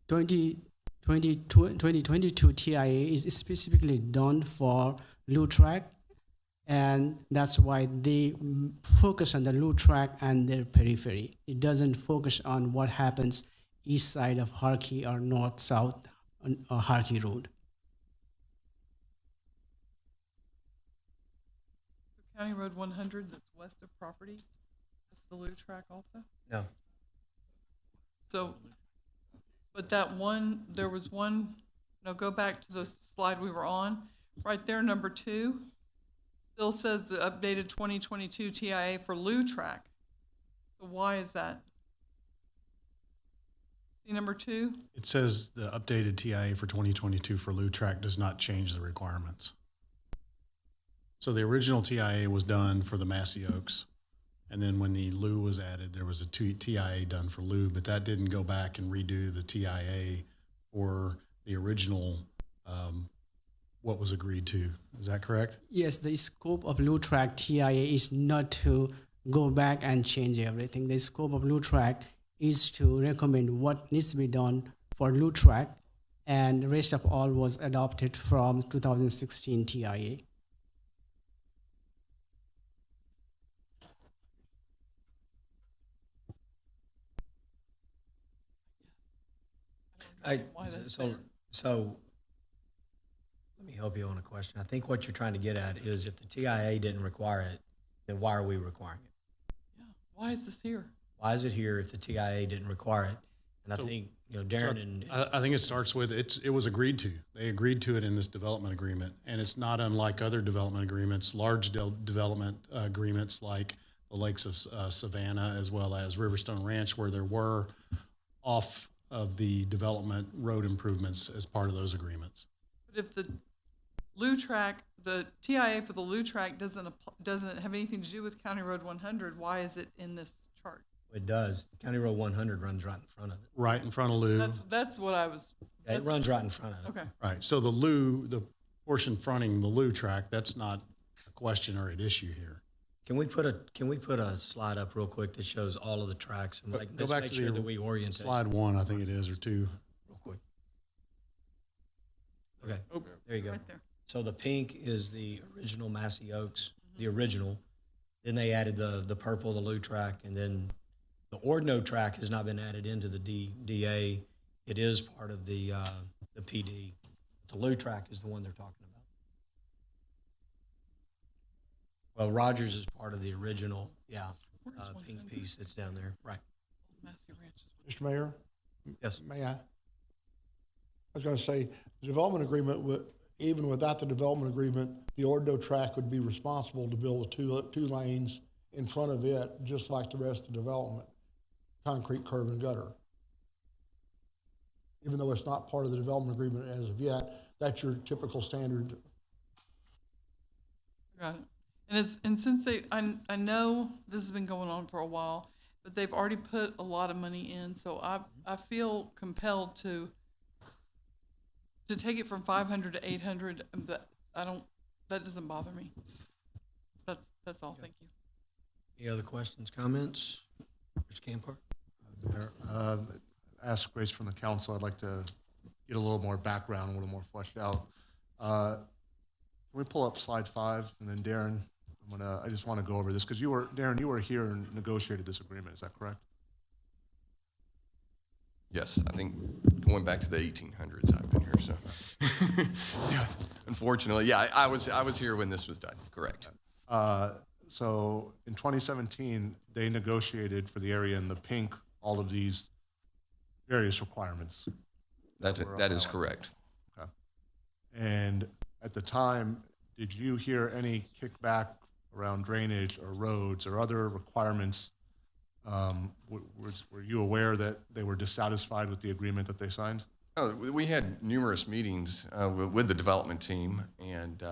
Speaker 5: 2022 TIA is specifically done for loop track, and that's why they focus on the loop track and their periphery. It doesn't focus on what happens east side of Harkey or north-south on Harkey Road.
Speaker 4: County Road 100 that's west of property, that's the loop track also?
Speaker 1: No.
Speaker 4: So, but that one, there was one, no, go back to the slide we were on. Right there, number 2, still says the updated 2022 TIA for loop track. So why is that? See number 2?
Speaker 2: It says the updated TIA for 2022 for loop track does not change the requirements. So the original TIA was done for the Massey Oaks, and then when the LU was added, there was a TIA done for LU, but that didn't go back and redo the TIA for the original, what was agreed to. Is that correct?
Speaker 5: Yes, the scope of loop track TIA is not to go back and change everything. The scope of loop track is to recommend what needs to be done for loop track, and the rest of all was adopted from 2016 TIA.
Speaker 4: Why that's there.
Speaker 1: So let me help you on a question. I think what you're trying to get at is if the TIA didn't require it, then why are we requiring it?
Speaker 4: Yeah, why is this here?
Speaker 1: Why is it here if the TIA didn't require it? And I think, Darren and
Speaker 2: I think it starts with it was agreed to. They agreed to it in this development agreement, and it's not unlike other development agreements, large development agreements like the Lakes of Savannah as well as Riverstone Ranch, where there were off of the development road improvements as part of those agreements.
Speaker 4: But if the loop track, the TIA for the loop track doesn't have anything to do with County Road 100, why is it in this chart?
Speaker 1: it does. County Road 100 runs right in front of it.
Speaker 2: Right in front of Lou.
Speaker 4: That's what I was.
Speaker 1: It runs right in front of it.
Speaker 4: Okay.
Speaker 2: Right, so the Lou, the portion fronting the Lou track, that's not a question or an issue here.
Speaker 1: Can we put a slide up real quick that shows all of the tracks and like,
Speaker 2: Go
Speaker 1: let's
Speaker 2: back
Speaker 1: make
Speaker 2: to
Speaker 1: sure
Speaker 2: the
Speaker 1: that we orient it
Speaker 2: Slide 1, I think it is, or 2.
Speaker 1: real quick. Okay,
Speaker 2: Oh.
Speaker 1: there you go.
Speaker 4: Right there.
Speaker 1: So the pink is the original Massey Oaks, the original. Then they added the purple, the Lou track, and then the Ordno track has not been added into the DA. It is part of the PD. The Lou track is the one they're talking about. Well, Rogers is part of the original,
Speaker 4: Where's
Speaker 1: pink
Speaker 4: 100?
Speaker 1: piece that's down there, right?
Speaker 4: Massey Ranch is
Speaker 3: Mr. Mayor?
Speaker 1: Yes.
Speaker 3: May I? I was going to say, the development agreement, even without the development agreement, the Ordno track would be responsible to build the two lanes in front of it, just like the rest of the development, concrete curb and gutter. Even though it's not part of the development agreement as of yet, that's your typical standard.
Speaker 4: Got it. And since I know this has been going on for a while, but they've already put a lot of money in, so I feel compelled to take it from 500 to 800, but that doesn't bother me. That's all. Thank you.
Speaker 1: Any other questions, comments? Mr. Campbell?
Speaker 10: Mayor, ask Grace from the council. I'd like to get a little more background, a little more fleshed out. we pull up slide 5, and then Darren, I just want to go over this, because Darren, you were here and negotiated this agreement, is that correct?
Speaker 8: Yes, I think going back to the 1800s, I've been here, so. Yeah, unfortunately, yeah, I was here when this was done, correct.
Speaker 10: So in 2017, they negotiated for the area in the pink all of these various requirements.
Speaker 8: That is correct.
Speaker 10: Okay. And at the time, did you hear any kickback around drainage or roads or other requirements? Were you aware that they were dissatisfied with the agreement that they signed?
Speaker 8: Oh, we had numerous meetings with the development team, and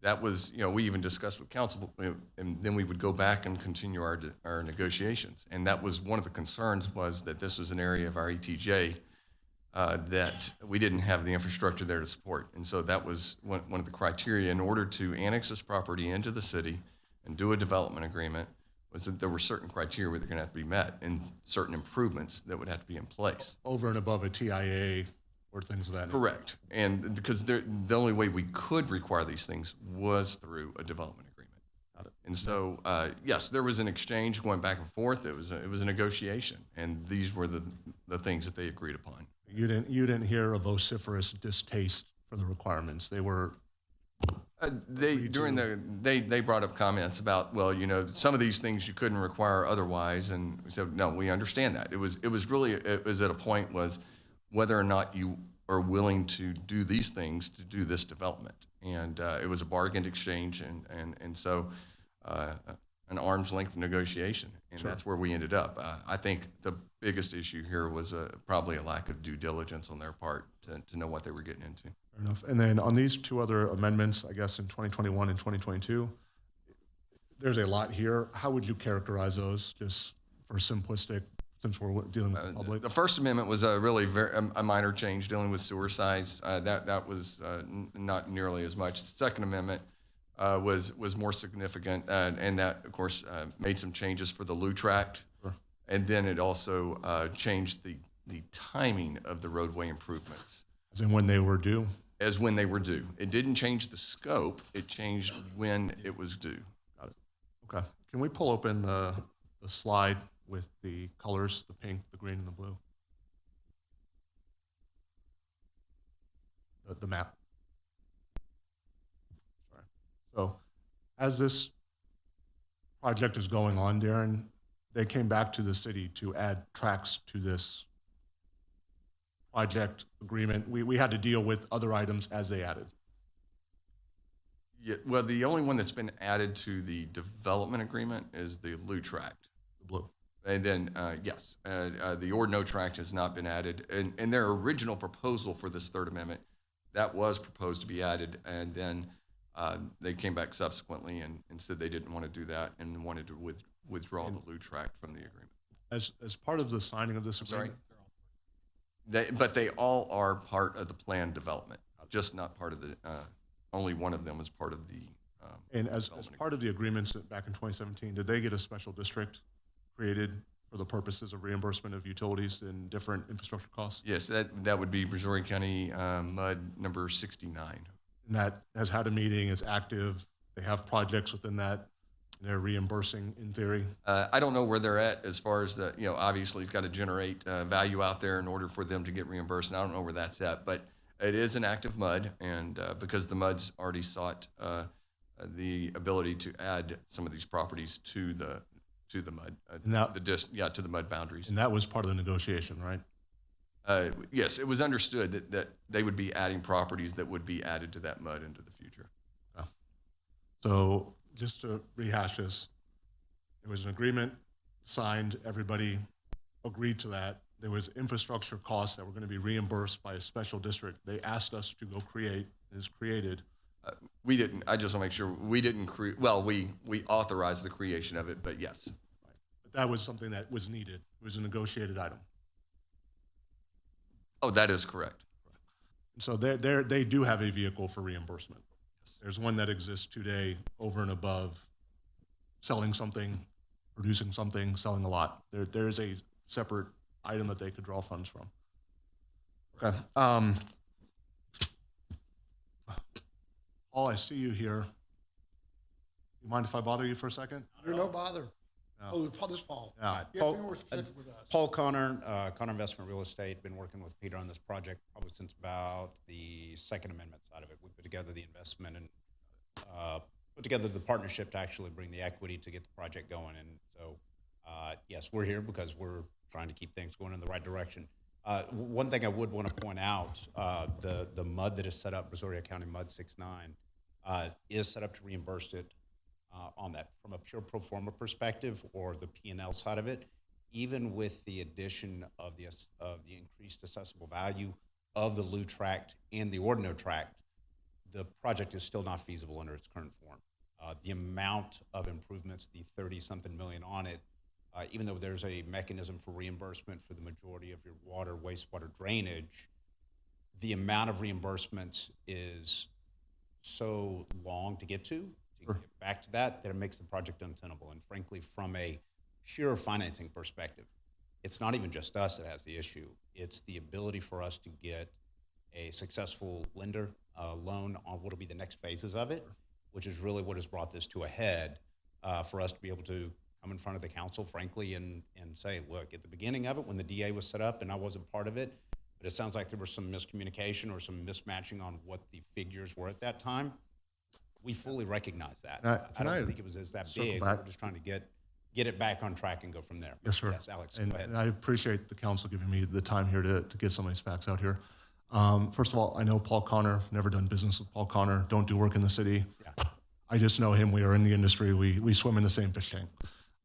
Speaker 8: that was, we even discussed with council, and then we would go back and continue our negotiations. And that was one of the concerns, was that this was an area of our ETJ that we didn't have the infrastructure there to support. And so that was one of the criteria in order to annex this property into the city and do a development agreement, was that there were certain criteria that were going to have to be met and certain improvements that would have to be in place.
Speaker 10: Over and above a TIA or things of that nature?
Speaker 8: Correct. And because the only way we could require these things was through a development agreement.
Speaker 10: Got it.
Speaker 8: And so, yes, there was an exchange going back and forth. It was a negotiation, and these were the things that they agreed upon.
Speaker 10: You didn't hear a vociferous distaste for the requirements. They were.
Speaker 8: They brought up comments about, well, some of these things you couldn't require otherwise, and we said, no, we understand that. It was at a point was whether or not you are willing to do these things to do this development, and it was a bargain exchange, and so an arm's length negotiation, and
Speaker 10: Sure.
Speaker 8: That's where we ended up. I think the biggest issue here was probably a lack of due diligence on their part to know what they were getting into.
Speaker 10: Fair enough. And then on these two other amendments, I guess in 2021 and 2022, there's a lot here. How would you characterize those, just for simplistic, since we're dealing with the public?
Speaker 8: The First Amendment was a really a minor change dealing with sewer size. That was not nearly as much. The Second Amendment was more significant, and that, of course, made some changes for the Lou tract.
Speaker 10: Sure.
Speaker 8: And then it also changed the timing of the roadway improvements.
Speaker 10: As in when they were due?
Speaker 8: As when they were due. It didn't change the scope, it changed when it was due.
Speaker 10: Got it. Okay. Can we pull open the slide with the colors, the pink, the green, and the blue? The map. Sorry. So as this project is going on, Darren, they came back to the city to add tracks to this project agreement. We had to deal with other items as they added.
Speaker 8: Yeah, well, the only one that's been added to the development agreement is the Lou tract.
Speaker 10: The blue.
Speaker 8: And then, yes, the Ordno tract has not been added. And their original proposal for this Third Amendment, that was proposed to be added, and then they came back subsequently and said they didn't want to do that and wanted to withdraw the Lou tract from the agreement.
Speaker 10: As part of the signing of this agreement?
Speaker 8: But they all are part of the planned development, just not part of the, only one of them was part of the.
Speaker 10: And as part of the agreements back in 2017, did they get a special district created for the purposes of reimbursement of utilities and different infrastructure costs?
Speaker 8: Yes, that would be Missouri County MUD number 69.
Speaker 10: And that has had a meeting, is active, they have projects within that, they're reimbursing in theory?
Speaker 8: I don't know where they're at as far as obviously it's got to generate value out there in order for them to get reimbursed, and I don't know where that's at, but it is an active MUD, and because the MUD's already sought the ability to add some of these properties to the MUD, to the MUD boundaries.
Speaker 10: And that was part of the negotiation, right?
Speaker 8: Yes, it was understood that they would be adding properties that would be added to that MUD into the future.
Speaker 10: Yeah. So just to rehash this, there was an agreement signed, everybody agreed to that. There was infrastructure costs that were going to be reimbursed by a special district. They asked us to go create, and it's created.
Speaker 8: We didn't, I just want to make sure, we didn't create, well, we authorized the creation of it, but yes.
Speaker 10: Right. But that was something that was needed. It was a negotiated item.
Speaker 8: Oh, that is correct.
Speaker 10: And so they do have a vehicle for reimbursement. There's one that exists today over and above selling something, producing something, selling a lot. There is a separate item that they could draw funds from. Okay. Paul, I see you here. You mind if I bother you for a second?
Speaker 3: You're no bother.
Speaker 10: No.
Speaker 3: Oh, this Paul.
Speaker 10: Yeah.
Speaker 3: Yeah, be more specific with us.
Speaker 11: Paul Connor, Connor Investment Real Estate, been working with Peter on this project probably since about the Second Amendment side of it. We put together the investment and put together the partnership to actually bring the equity to get the project going. And so, yes, we're here because we're trying to keep things going in the right direction. One thing I would want to point out, the MUD that is set up, Brazoria County MUD 69, is set up to reimburse it on that from a pure pro forma perspective or the P&L side of it. Even with the addition of the increased assessable value of the Lou tract and the Ordino tract, the project is still not feasible under its current form. The amount of improvements, the 30-something million on it, even though there's a mechanism for reimbursement for the majority of your water, wastewater drainage, the amount of reimbursements is so long to get to get back to that it makes the project untenable. And frankly, from a pure financing perspective, it's not even just us that has the issue. It's the ability for us to get a successful lender loan on what will be the next phases of it, which is really what has brought this to a head for us to be able to come in front of the council, frankly, and say, look, at the beginning of it, when the DA was set up and I wasn't part of it, but it sounds like there was some miscommunication or some mismatching on what the figures were at that time. We fully recognize that. I don't think it was that big. We're just trying to get it back on track and go from there.
Speaker 10: Yes, sir.
Speaker 11: Yes, Alex,
Speaker 10: And,
Speaker 11: go ahead.
Speaker 10: and I appreciate the council giving me the time here to get some of these facts out here. First of all, I know Paul Connor, never done business with Paul Connor, don't do work in the city.
Speaker 11: Yeah.
Speaker 10: I just know him. We are in the industry. We swim in the same fish tank.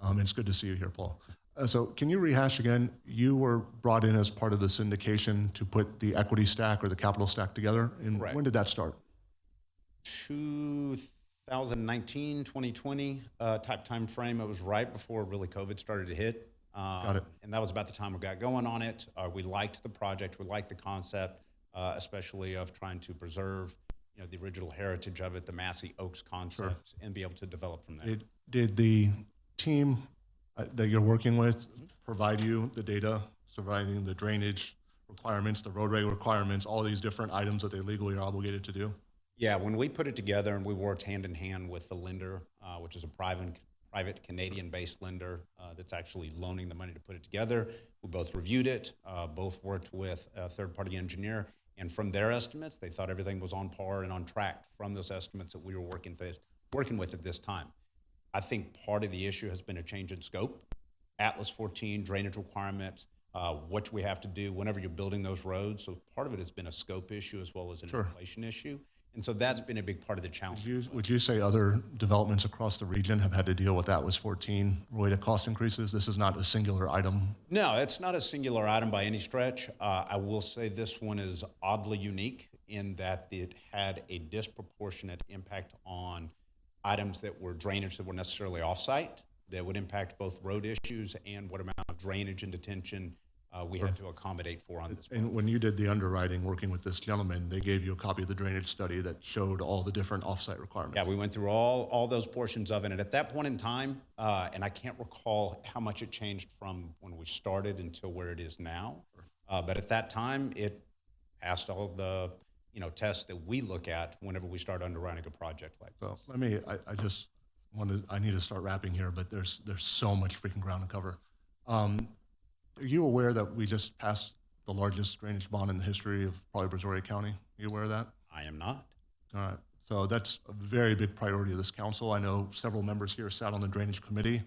Speaker 10: And it's good to see you here, Paul. So can you rehash again? You were brought in as part of the syndication to put the equity stack or the capital stack together. And
Speaker 11: Correct.
Speaker 10: when did that start?
Speaker 11: 2019, 2020 type time frame. It was right before really COVID started to hit.
Speaker 10: Got it.
Speaker 11: And that was about the time we got going on it. We liked the project. We liked the concept, especially of trying to preserve, the original heritage of it, the Massey Oaks concept, and be able to develop from there.
Speaker 10: Did the team that you're working with provide you the data surrounding the drainage requirements, the roadway requirements, all these different items that they legally are obligated to do?
Speaker 11: Yeah, when we put it together and we worked hand in hand with the lender, which is a private Canadian-based lender that's actually loaning the money to put it together, we both reviewed it, both worked with a third-party engineer, and from their estimates, they thought everything was on par and on track from those estimates that we were working with at this time. I think part of the issue has been a change in scope. Atlas 14, drainage requirements, what we have to do whenever you're building those roads. So part of it has been a scope issue as well as an inflation issue. And so that's been a big part of the challenge.
Speaker 10: Would you say other developments across the region have had to deal with Atlas 14 related cost increases? This is not a singular item.
Speaker 11: No, it's not a singular item by any stretch. I will say this one is oddly unique in that it had a disproportionate impact on items that were drainage that were necessarily off-site, that would impact both road issues and what amount of drainage and detention we had to accommodate for on this project.
Speaker 10: And when you did the underwriting working with this gentleman, they gave you a copy of the drainage study that showed all the different off-site requirements.
Speaker 11: Yeah, we went through all those portions of it. And at that point in time, and I can't recall how much it changed from when we started until where it is now, but at that time, it passed all of the tests that we look at whenever we start underwriting a project like this.
Speaker 10: So I need to start wrapping here, but there's so much freaking ground to cover. Are you aware that we just passed the largest drainage bond in the history of probably Brazoria County? Are you aware of that?
Speaker 11: I am not.
Speaker 10: All right. So that's a very big priority of this council. I know several members here sat on the drainage committee,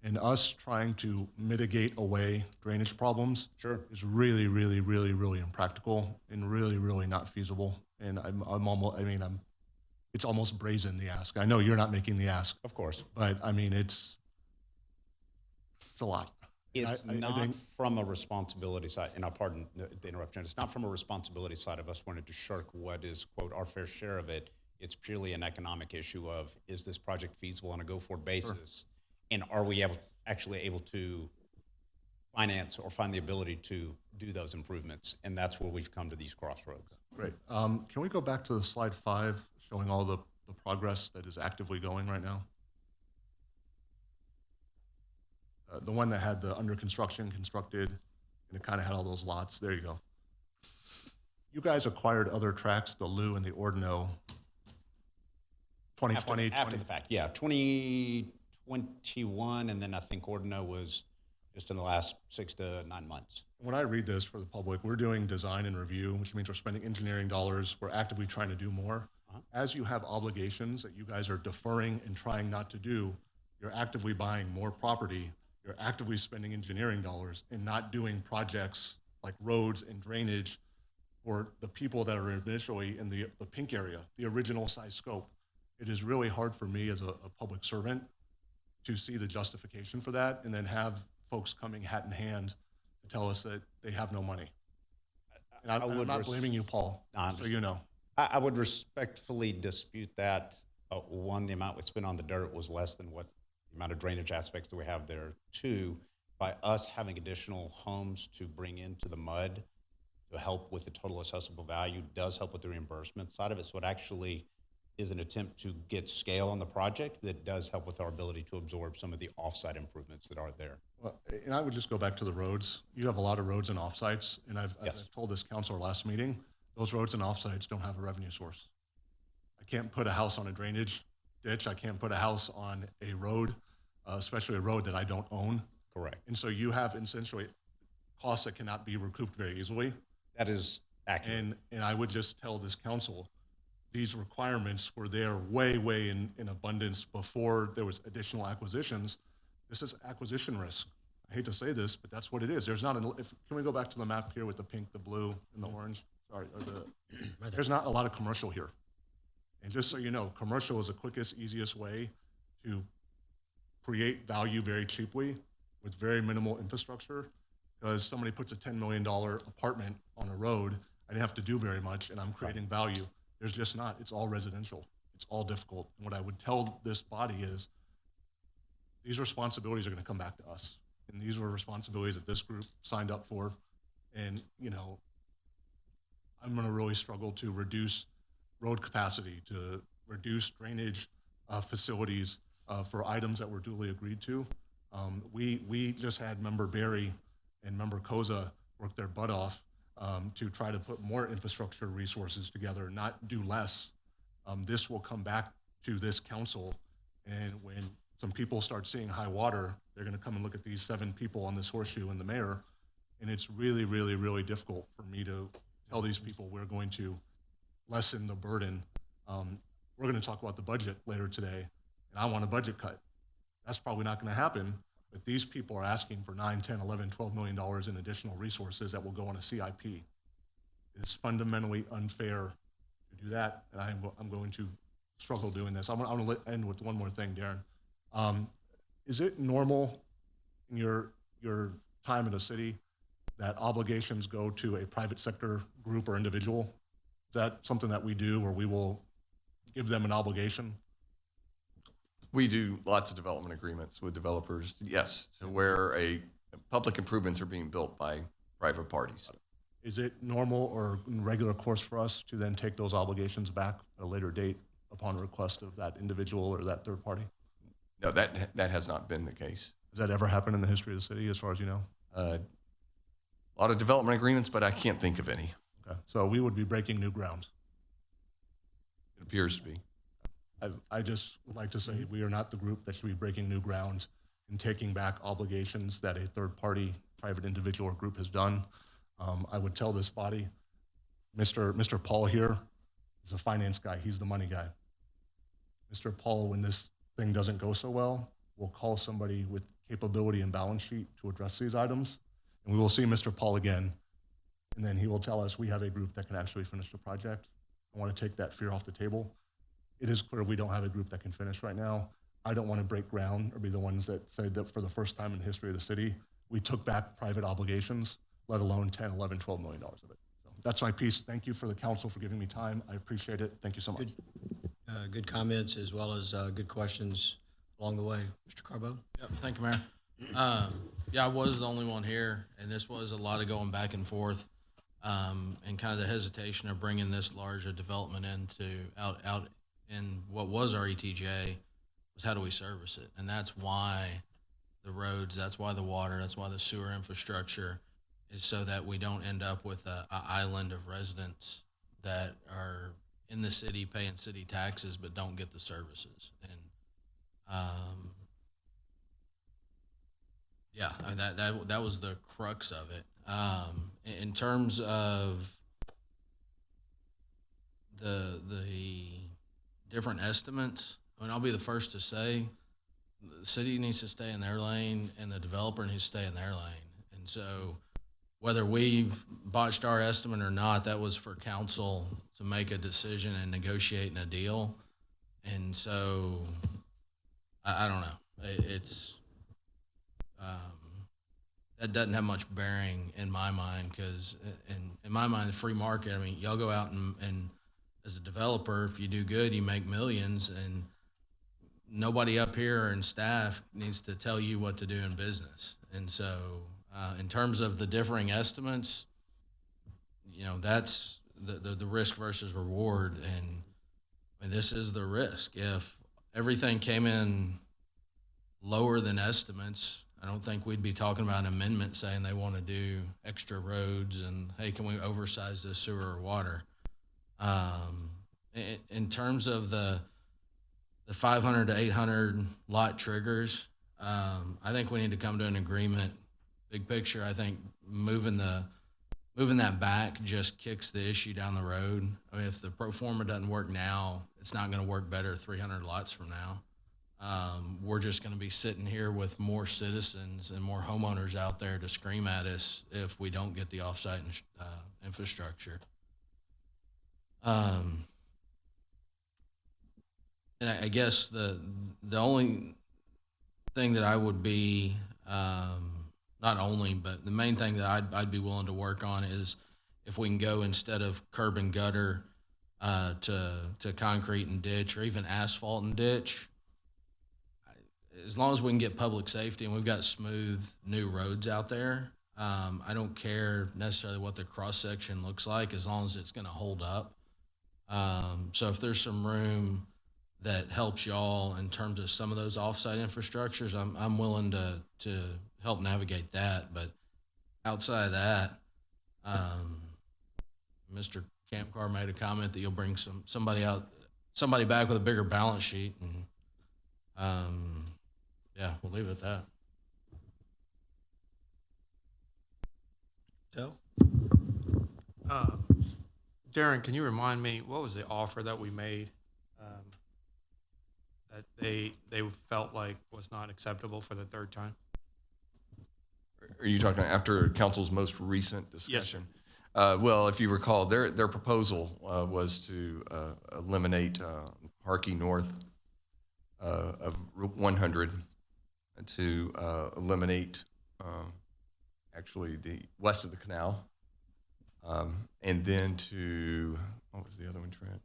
Speaker 10: and us trying to mitigate away drainage problems is really, really, really, really impractical and really, really not feasible. And it's almost brazen, the ask. I know you're not making the ask.
Speaker 11: Of course.
Speaker 10: But I mean, it's a lot.
Speaker 11: It's not from a responsibility side, and I'll pardon the interruption, it's not from a responsibility side of us wanting to shirk what is, quote, our fair share of it. It's purely an economic issue of, is this project feasible on a go-forward basis? And are we actually able to finance or find the ability to do those improvements? And that's where we've come to these crossroads.
Speaker 10: Great. Can we go back to the slide 5, showing all the progress that is actively going right now? The one that had the under construction, constructed, and it kind of had all those lots. There you go. You guys acquired other tracks, the Lou and the Ordino, 2020,
Speaker 11: After the fact, yeah, 2021, and then I think Ordina was just in the last 6 to 9 months.
Speaker 10: When I read this for the public, we're doing design and review, which means we're spending engineering dollars. We're actively trying to do more. As you have obligations that you guys are deferring and trying not to do, you're actively buying more property. You're actively spending engineering dollars and not doing projects like roads and drainage for the people that are initially in the pink area, the original size scope. It is really hard for me as a public servant to see the justification for that and then have folks coming hat in hand to tell us that they have no money. And I'm not blaming you, Paul, so you know.
Speaker 11: I would respectfully dispute that. One, the amount we spent on the dirt was less than what the amount of drainage aspects that we have there. Two, by us having additional homes to bring into the mud to help with the total assessable value does help with the reimbursement side of it. So it actually is an attempt to get scale on the project that does help with our ability to absorb some of the offsite improvements that are there.
Speaker 10: Well, and I would just go back to the roads. You have a lot of roads and offsites, and I've told this council last meeting, those roads and offsites don't have a revenue source. I can't put a house on a drainage ditch. I can't put a house on a road, especially a road that I don't own.
Speaker 11: Correct.
Speaker 10: And so you have essentially costs that cannot be recouped very easily.
Speaker 11: That is accurate.
Speaker 10: And I would just tell this council, these requirements were there way in abundance before there was additional acquisitions. This is acquisition risk. I hate to say this, but that's what it is. There's not, can we go back to the map here with the pink, the blue, and the orange? Sorry, there's not a lot of commercial here. And just so you know, commercial is the quickest, easiest way to create value very cheaply with very minimal infrastructure, because somebody puts a $10 million apartment on a road, I didn't have to do very much, and I'm creating value. There's just not. It's all residential. It's all difficult. And what I would tell this body is these responsibilities are going to come back to us. And these were responsibilities that this group signed up for. And, you know, I'm going to really struggle to reduce road capacity, to reduce drainage facilities for items that were duly agreed to. We just had Member Berry and Member Koza work their butt off to try to put more infrastructure resources together, not do less. This will come back to this council, and when some people start seeing high water, they're going to come and look at these 7 people on this horseshoe and the mayor, and it's really difficult for me to tell these people we're going to lessen the burden. We're going to talk about the budget later today, and I want a budget cut. That's probably not going to happen, but these people are asking for $9, $10, $11, $12 million in additional resources that will go on a CIP. It's fundamentally unfair to do that, and I'm going to struggle doing this. I'm going to end with one more thing, Darren. Is it normal in your time in the city that obligations go to a private sector group or individual? Is that something that we do, where we will give them an obligation?
Speaker 8: We do lots of development agreements with developers, yes, to where public improvements are being built by private parties.
Speaker 10: Is it normal or in regular course for us to then take those obligations back at a later date upon request of that individual or that third party?
Speaker 8: No, that has not been the case.
Speaker 10: Has that ever happened in the history of the city, as far as you know?
Speaker 8: A lot of development agreements, but I can't think of any.
Speaker 10: Okay, so we would be breaking new ground.
Speaker 8: It appears to be.
Speaker 10: I just would like to say we are not the group that should be breaking new ground and taking back obligations that a third party, private individual or group has done. I would tell this body, Mr. Paul here is a finance guy. He's the money guy. Mr. Paul, when this thing doesn't go so well, will call somebody with capability and balance sheet to address these items. And we will see Mr. Paul again. And then he will tell us we have a group that can actually finish the project. I want to take that fear off the table. It is clear we don't have a group that can finish right now. I don't want to break ground or be the ones that say that for the first time in the history of the city, we took back private obligations, let alone 10, 11, $12 million of it. So that's my piece. Thank you for the council for giving me time. I appreciate it. Thank you so much.
Speaker 1: Good comments as well as good questions along the way. Mr. Carbo?
Speaker 12: Yep, thank you, Mayor. Yeah, I was the only one here, and this was a lot of going back and forth, and kind of the hesitation of bringing this large a development out in what was our ETJ was how do we service it? And that's why the roads, that's why the water, that's why the sewer infrastructure is so that we don't end up with a island of residents that are in in the city paying city taxes but don't get the services. And yeah, I mean, that was the crux of it. In terms of the different estimates, I mean, I'll be the first to say the city needs to stay in their lane and the developer needs to stay in their lane. And so whether we botched our estimate or not, that was for council to make a decision and negotiate in a deal. And so I don't know. It's that doesn't have much bearing in my mind, because in my mind, the free market, I mean, y'all go out and as a developer, if you do good, you make millions, and nobody up here and staff needs to tell you what to do in business. And so in terms of the differing estimates, you know, that's the risk versus reward. And this is the risk. If everything came in lower than estimates, I don't think we'd be talking about an amendment saying they want to do extra roads and, hey, can we oversize this sewer or water? In terms of the 500 to 800 lot triggers, I think we need to come to an agreement. Big picture, I think moving that back just kicks the issue down the road. I mean, if the pro forma doesn't work now, it's not going to work better 300 lots from now. We're just going to be sitting here with more citizens and more homeowners out there to scream at us if we don't get the offsite infrastructure. And I guess the only thing that I would be, not only, but the main thing that I'd be willing to work on is if we can go instead of curb and gutter to concrete and ditch, or even asphalt and ditch. As long as we can get public safety and we've got smooth new roads out there, I don't care necessarily what the cross section looks like, as long as it's going to hold up. So if there's some room that helps y'all in terms of some of those offsite infrastructures, I'm willing to help navigate that. But outside of that, Mr. Campcar made a comment that you'll bring somebody back with a bigger balance sheet, and yeah, we'll leave it at that.
Speaker 1: Joe?
Speaker 13: Darren, can you remind me, what was the offer that we made that they felt like was not acceptable for the third time?
Speaker 8: Are you talking after council's most recent discussion?
Speaker 13: Yes,
Speaker 8: well, if you recall, their proposal was to eliminate Harkey North of Route 100, to eliminate actually the west of the canal, and then to, what was the other one, Trent?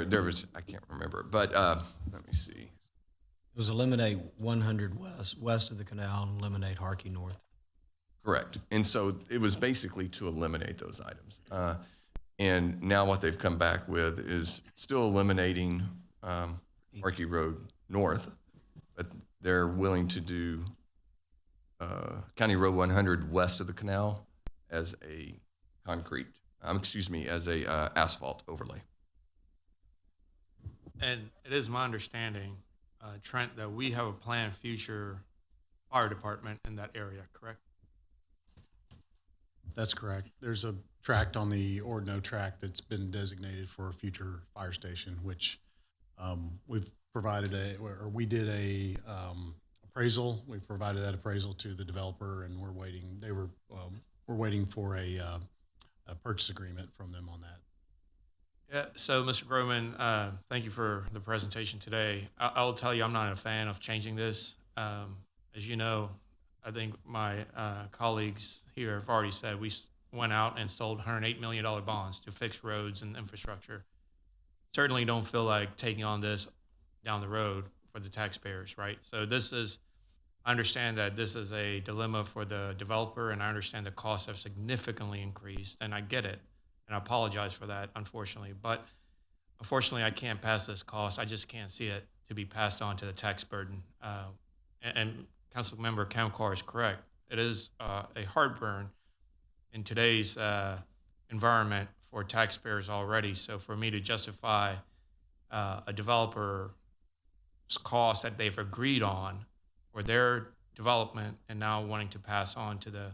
Speaker 8: There was, I can't remember, but let me see.
Speaker 1: It was eliminate 100 west of the canal and eliminate Harkey North.
Speaker 8: Correct. And so it was basically to eliminate those items. And now what they've come back with is still eliminating Harkey Road North, but they're willing to do County Road 100 west of the canal as a as a asphalt overlay.
Speaker 13: and it is my understanding, Trent, that we have a planned future fire department in that area, correct?
Speaker 2: That's correct. There's a tract on the Ordno tract that's been designated for a future fire station, which we've provided we did a appraisal. We provided that appraisal to the developer, and we're waiting. We're waiting for a purchase agreement from them on that.
Speaker 13: Yeah, so Mr. Groman, thank you for the presentation today. I'll tell you, I'm not a fan of changing this. As you know, I think my colleagues here have already said we went out and sold $108 million bonds to fix roads and infrastructure. Certainly don't feel like taking on this down the road for the taxpayers, right? So I understand that this is a dilemma for the developer, and I understand the costs have significantly increased, and I get it, and I apologize for that, unfortunately. But unfortunately, I can't pass this cost. I just can't see it to be passed on to the tax burden. And Councilmember Kamkar is correct. It is a heartburn in today's environment for taxpayers already. So for me to justify a developer's cost that they've agreed on for their development and now wanting to pass on to the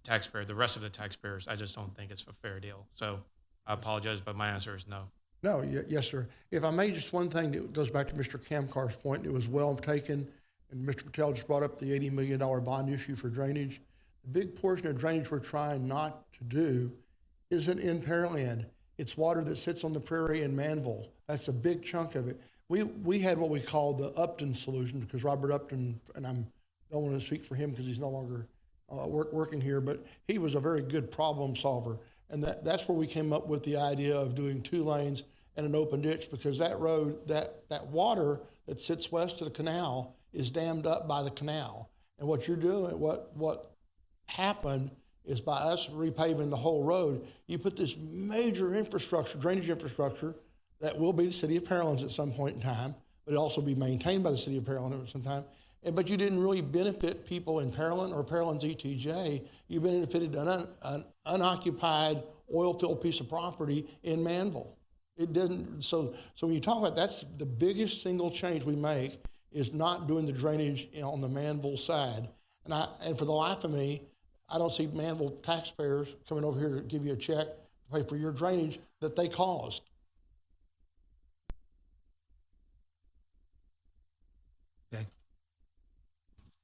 Speaker 13: taxpayer, the rest of the taxpayers, I just don't think it's a fair deal. So I apologize, but my answer is no.
Speaker 3: No, yes, sir. If I may, just one thing that goes back to Mr. Kamkar's point, and it was well taken, and Mr. Patel just brought up the $80 million bond issue for drainage. The big portion of drainage we're trying not to do isn't in Pearland. It's water that sits on the prairie in Manville. That's a big chunk of it. We had what we call the Upton solution, because Robert Upton, and I don't want to speak for him because he's no longer working here, but he was a very good problem solver. And that's where we came up with the idea of doing 2 lanes and an open ditch, because that road, that water that sits west of the canal is dammed up by the canal. And what you're doing, what happened is by us repaving the whole road, you put this major infrastructure, drainage infrastructure, that will be the city of Pearland's at some point in time, but it'll also be maintained by the city of Pearland at some time. But you didn't really benefit people in Pearland or Pearland's ETJ. You benefited an unoccupied oil-filled piece of property in Manville. It didn't. So when you talk about, that's the biggest single change we make, is not doing the drainage on the Manville side. And for the life of me, I don't see Manville taxpayers coming over here to give you a check to pay for your drainage that they caused.
Speaker 1: Okay.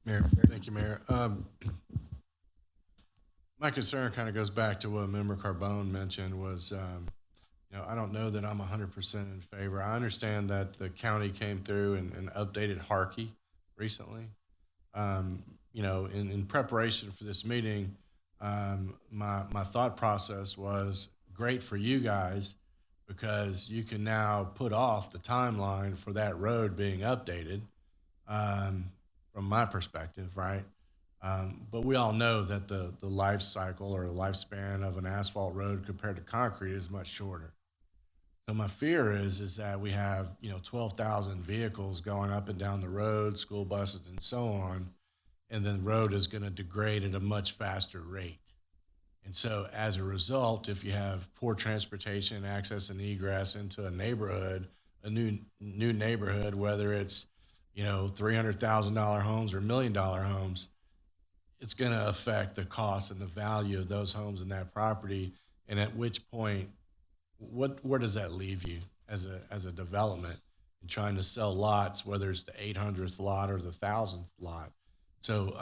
Speaker 14: Mayor, thank you, Mayor. My concern kind of goes back to what Member Carbone mentioned was, I don't know that I'm 100% in favor. I understand that the county came through and updated Harkey recently. In preparation for this meeting, my thought process was great for you guys, because you can now put off the timeline for that road being updated, from my perspective, right? But we all know that the life cycle or the lifespan of an asphalt road compared to concrete is much shorter. So my fear is that we have 12,000 vehicles going up and down the road, school buses and so on, and then the road is going to degrade at a much faster rate. And so as a result, if you have poor transportation, access and egress into a neighborhood, a new neighborhood, whether it's $300,000 homes or $1 million homes, it's going to affect the cost and the value of those homes and that property. And at which point, where does that leave you as a development in trying to sell lots, whether it's the 800th lot or the 1,000th lot? So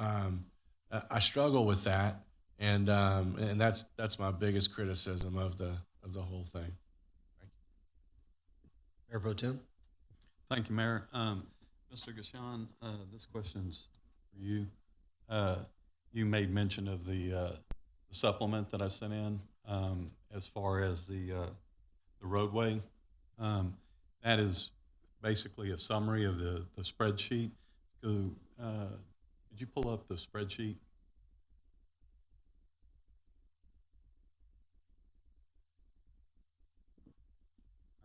Speaker 14: I struggle with that, and that's my biggest criticism of the whole thing. Thank you.
Speaker 1: Mayor Pro Tem.
Speaker 15: Thank you, Mayor. Mr. Gashawn, this question's for you. You made mention of the supplement that I sent in as far as the roadway. That is basically a summary of the spreadsheet. So, could you pull up the spreadsheet?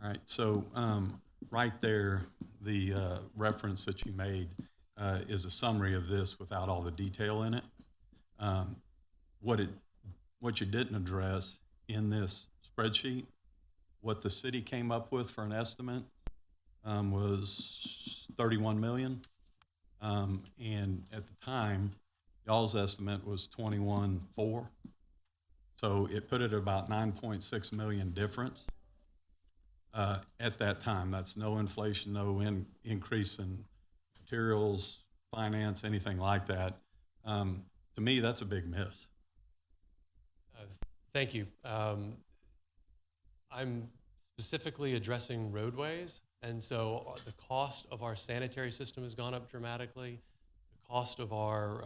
Speaker 15: All right, so right there, the reference that you made is a summary of this without all the detail in it. What you didn't address in this spreadsheet, what the city came up with for an estimate was 31 million. And at the time, y'all's estimate was 21.4. So it put it at about 9.6 million difference at that time. That's no inflation, no increase in materials, finance, anything like that. To me, that's a big miss.
Speaker 9: Thank you. I'm specifically addressing roadways, and so the cost of our sanitary system has gone up dramatically. The cost of our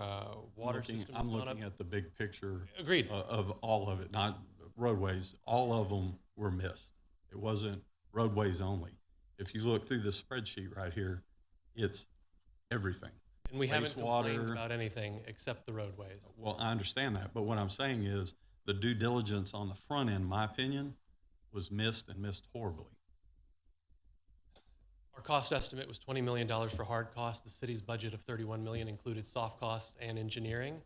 Speaker 9: water system has
Speaker 15: I'm
Speaker 9: gone up.
Speaker 15: looking at the big picture.
Speaker 9: Agreed.
Speaker 15: Of all of it, not roadways. All of them were missed. It wasn't roadways only. If you look through the spreadsheet right here, it's everything.
Speaker 9: And we haven't complained
Speaker 15: Wastewater.
Speaker 9: about anything except the roadways.
Speaker 15: Well, I understand that, but what I'm saying is the due diligence on the front end, in my opinion, was missed and missed horribly.
Speaker 9: Our cost estimate was $20 million for hard costs. The city's budget of $31 million included soft costs and engineering.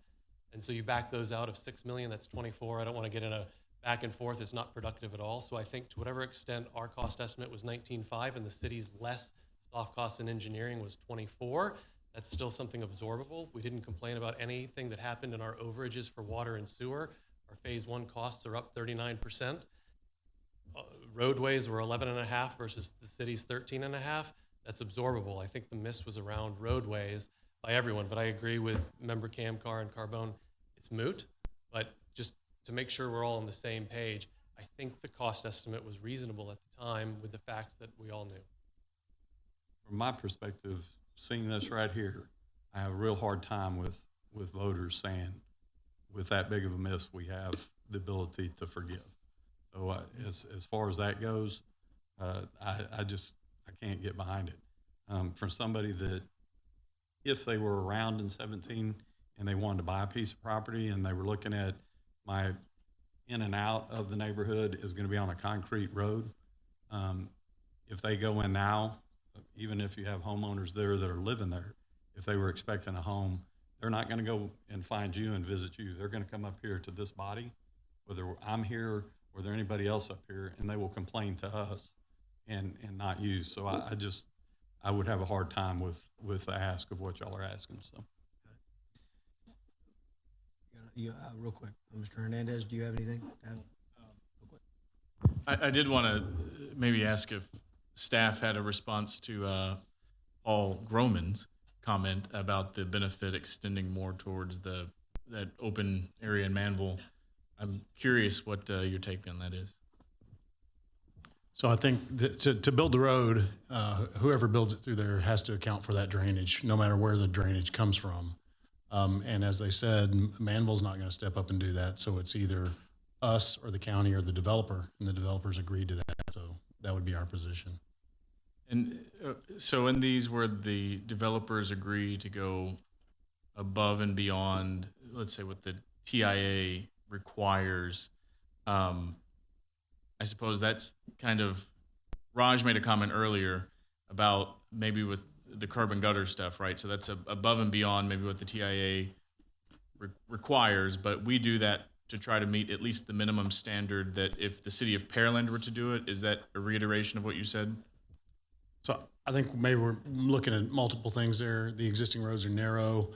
Speaker 9: And so you back those out of $6 million, that's 24. I don't want to get in a back and forth is not productive at all. So I think to whatever extent our cost estimate was 19.5 and the city's less soft costs in engineering was 24, that's still something absorbable. We didn't complain about anything that happened in our overages for water and sewer. Our phase 1 costs are up 39%. Roadways were 11.5 versus the city's 13.5. That's absorbable. I think the miss was around roadways by everyone, but I agree with member Camcar and Carbone. It's moot, but just to make sure we're all on the same page, I think the cost estimate was reasonable at the time with the facts that we all knew.
Speaker 15: From my perspective, seeing this right here, I have a real hard time with voters saying, with that big of a miss, we have the ability to forgive. So as far as that goes, I can't get behind it. For somebody that, if they were around in 17 and they wanted to buy a piece of property and they were looking at my in and out of the neighborhood is going to be on a concrete road, if they go in now, even if you have homeowners there that are living there, if they were expecting a home, they're not going to go and find you and visit you. They're going to come up here to this body, whether I'm here or there anybody else up here, and they will complain to us and not you. So I would have a hard time with the ask of what y'all are asking. So.
Speaker 1: Real quick, Mr. Hernandez, do you have anything to add?
Speaker 16: I did want to maybe ask if staff had a response to Paul Groman's comment about the benefit extending more towards that open area in Manville. I'm curious what your take on that is.
Speaker 17: So I think that to build the road, whoever builds it through there has to account for that drainage, no matter where the drainage comes from. And as they said, Manville's not going to step up and do that. So it's either us or the county or the developer, and the developers agreed to that. So that would be our position.
Speaker 16: And so in these where the developers agree to go above and beyond, let's say what the TIA requires, I suppose that's kind of, Raj made a comment earlier about maybe with the curb and gutter stuff, right? So that's above and beyond maybe what the TIA requires, but we do that to try to meet at least the minimum standard that if the city of Pearland were to do it. Is that a reiteration of what you said?
Speaker 17: So I think maybe we're looking at multiple things there. The existing roads are narrow.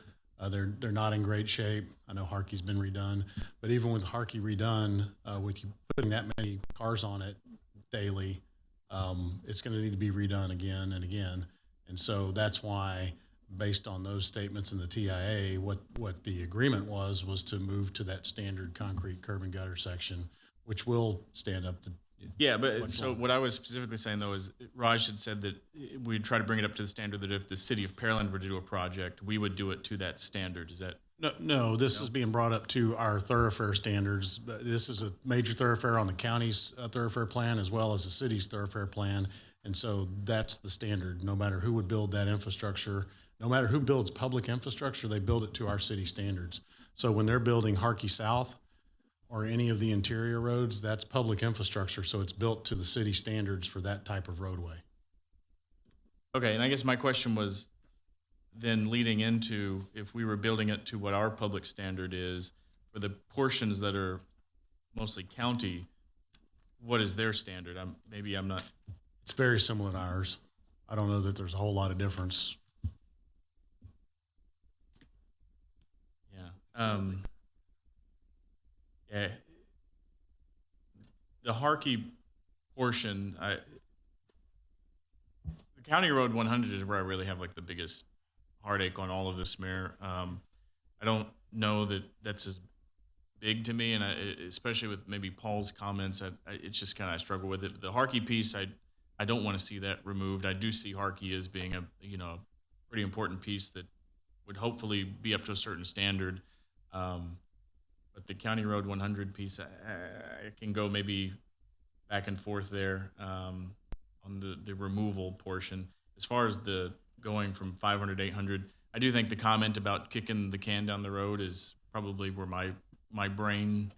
Speaker 17: They're not in great shape. I know Harkey's been redone, but even with Harkey redone, with you putting that many cars on it daily, it's going to need to be redone again and again. And so that's why, based on those statements in the TIA, what the agreement was to move to that standard concrete curb and gutter section, which will stand up to.
Speaker 16: Yeah, but so what I was specifically saying though is Raj had said that we'd try to bring it up to the standard that if the city of Pearland were to do a project, we would do it to that standard. Is that?
Speaker 17: No, this is being brought up to our thoroughfare standards. This is a major thoroughfare on the county's thoroughfare plan as well as the city's thoroughfare plan. And so that's the standard. No matter who would build that infrastructure, no matter who builds public infrastructure, they build it to our city standards. So when they're building Harkey South or any of the interior roads, that's public infrastructure. So it's built to the city standards for that type of roadway.
Speaker 16: Okay, and I guess my question was then leading into if we were building it to what our public standard is for the portions that are mostly county, what is their standard? Maybe I'm not.
Speaker 17: It's very similar to ours. I don't know that there's a whole lot of difference.
Speaker 16: Yeah. Yeah. The Harkey portion, the County Road 100 is where I really have like the biggest heartache on all of this, Mayor. I don't know that that's as big to me, and especially with maybe Paul's comments, it's just kind of I struggle with it. The Harkey piece, I don't want to see that removed. I do see Harkey as being a pretty important piece that would hopefully be up to a certain standard. But the County Road 100 piece, I can go maybe back and forth there on the removal portion. As far as the going from 500 to 800, I do think the comment about kicking the can down the road is probably where my brain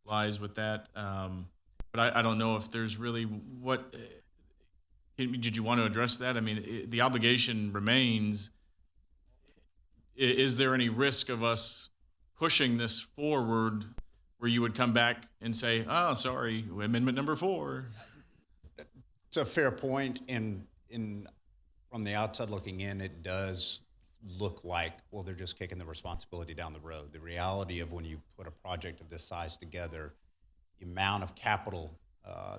Speaker 16: lies with that. But I don't know if there's really what. Did you want to address that? I mean, the obligation remains. Is there any risk of us pushing this forward where you would come back and say, oh, sorry, amendment number 4.
Speaker 11: It's a fair point, and from the outside looking in, it does look like, well, they're just kicking the responsibility down the road. The reality of when you put a project of this size together, the amount of capital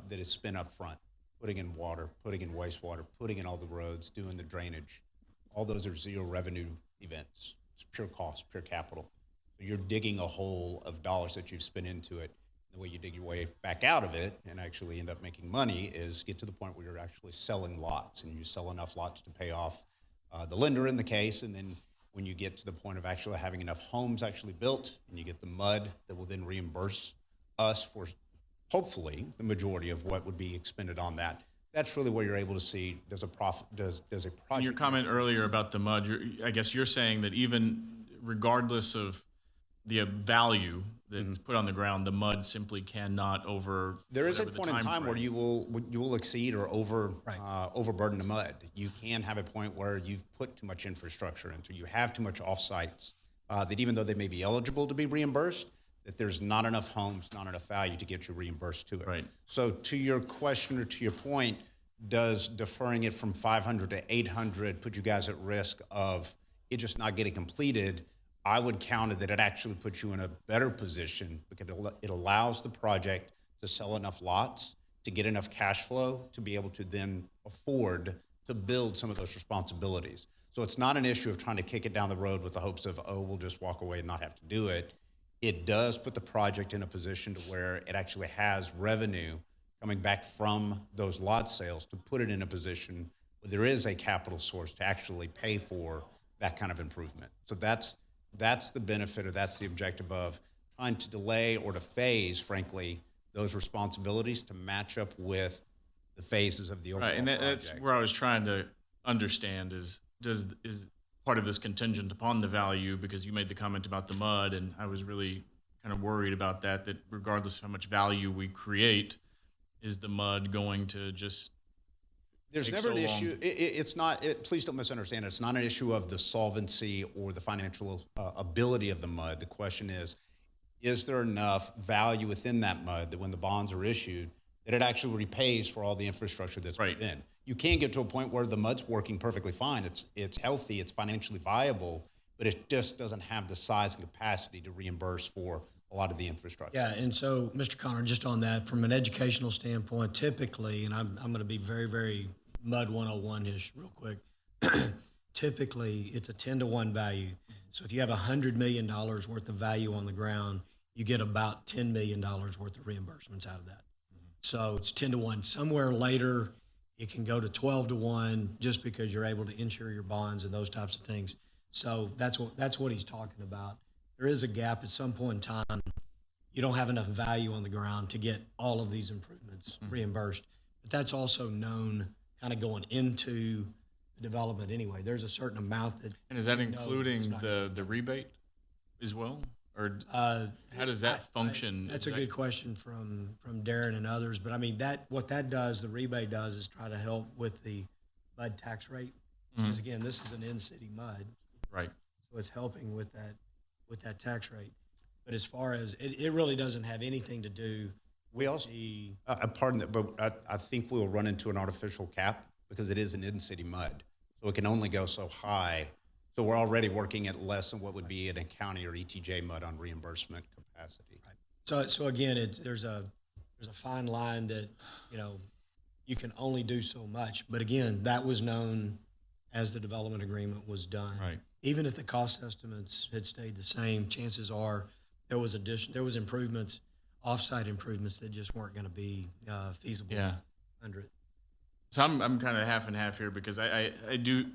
Speaker 11: that is spent up front, putting in water, putting in wastewater, putting in all the roads, doing the drainage, all those are zero revenue events. It's pure cost, pure capital. So you're digging a hole of dollars that you've spent into it. The way you dig your way back out of it and actually end up making money is get to the point where you're actually selling lots, and you sell enough lots to pay off the lender in the case. And then when you get to the point of actually having enough homes actually built, and you get the MUD that will then reimburse us for hopefully the majority of what would be expended on that. That's really where you're able to see, does a project.
Speaker 16: In your comment earlier about the MUD, I guess you're saying that even regardless of the value that's put on the ground, the MUD simply cannot over.
Speaker 11: There is a point in time where you will exceed or overburden the MUD. You can have a point where you've put too much infrastructure into, you have too much offsites that even though they may be eligible to be reimbursed, that there's not enough homes, not enough value to get you reimbursed to it.
Speaker 16: Right.
Speaker 11: So to your question or to your point, does deferring it from 500 to 800 put you guys at risk of it just not getting completed? I would counter that it actually puts you in a better position because it allows the project to sell enough lots, to get enough cash flow, to be able to then afford to build some of those responsibilities. So it's not an issue of trying to kick it down the road with the hopes of, oh, we'll just walk away and not have to do it. It does put the project in a position to where it actually has revenue coming back from those lot sales to put it in a position where there is a capital source to actually pay for that kind of improvement. So that's the benefit, or that's the objective of trying to delay or to phase, frankly, those responsibilities to match up with the phases of the overall
Speaker 16: Right, and that's
Speaker 11: project.
Speaker 16: where I was trying to understand is part of this contingent upon the value, because you made the comment about the MUD, and I was really kind of worried about that regardless of how much value we create, is the MUD going to just
Speaker 11: There's never an issue. It's not. Please don't misunderstand. It's not an issue of the solvency or the financial ability of the MUD. The question is there enough value within that MUD that when the bonds are issued, that it actually repays for all the infrastructure that's put in? You can get to a point where the MUD's working perfectly fine. It's healthy. It's financially viable, but it just doesn't have the size and capacity to reimburse for a lot of the infrastructure.
Speaker 1: Yeah, and so, Mr. Connor, just on that, from an educational standpoint, typically, and I'm going to be very, very MUD 101-ish real quick, typically it's a 10-to-1 value. So if you have $100 million worth of value on the ground, you get about $10 million worth of reimbursements out of that. So it's 10-to-1. Somewhere later, it can go to 12-to-1 just because you're able to insure your bonds and those types of things. So that's what he's talking about. There is a gap at some point in time. You don't have enough value on the ground to get all of these improvements reimbursed. But that's also known kind of going into the development anyway. There's a certain amount that.
Speaker 16: And is that including the rebate as well? Or how does that function?
Speaker 1: That's a good question from Darren and others. But I mean, what that does, the rebate does, is try to help with the MUD tax rate. Because again, this is an in-city MUD.
Speaker 16: Right.
Speaker 1: So it's helping with that tax rate. But as far as it really doesn't have anything to do.
Speaker 11: We also, pardon that, but I think we'll run into an artificial cap because it is an in-city MUD. So it can only go so high. So we're already working at less than what would be in a county or ETJ MUD on reimbursement capacity.
Speaker 1: Right. So again, there's a fine line that, you can only do so much. But again, that was known as the development agreement was done.
Speaker 16: Right.
Speaker 1: Even if the cost estimates had stayed the same, chances are there was improvements, off-site improvements that just weren't going to be feasible under it.
Speaker 16: So I'm kind of half and half here because I do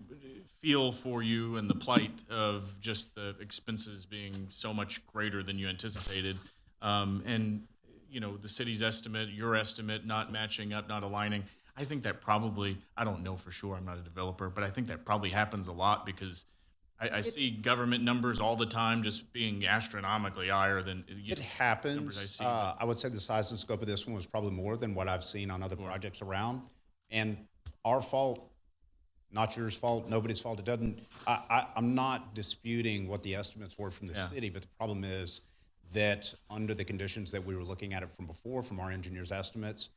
Speaker 16: feel for you and the plight of just the expenses being so much greater than you anticipated. And, the city's estimate, your estimate, not matching up, not aligning. I think that probably, I don't know for sure, I'm not a developer, but I think that probably happens a lot because I see government numbers all the time just being astronomically higher than
Speaker 11: it happens.
Speaker 16: Numbers I see.
Speaker 11: I would say the size and scope of this one was probably more than what I've seen on other projects around. And our fault, not yours fault, nobody's fault. It doesn't. I'm not disputing what the estimates were from the city, but the problem is that under the conditions that we were looking at it from before, from our engineers' estimates,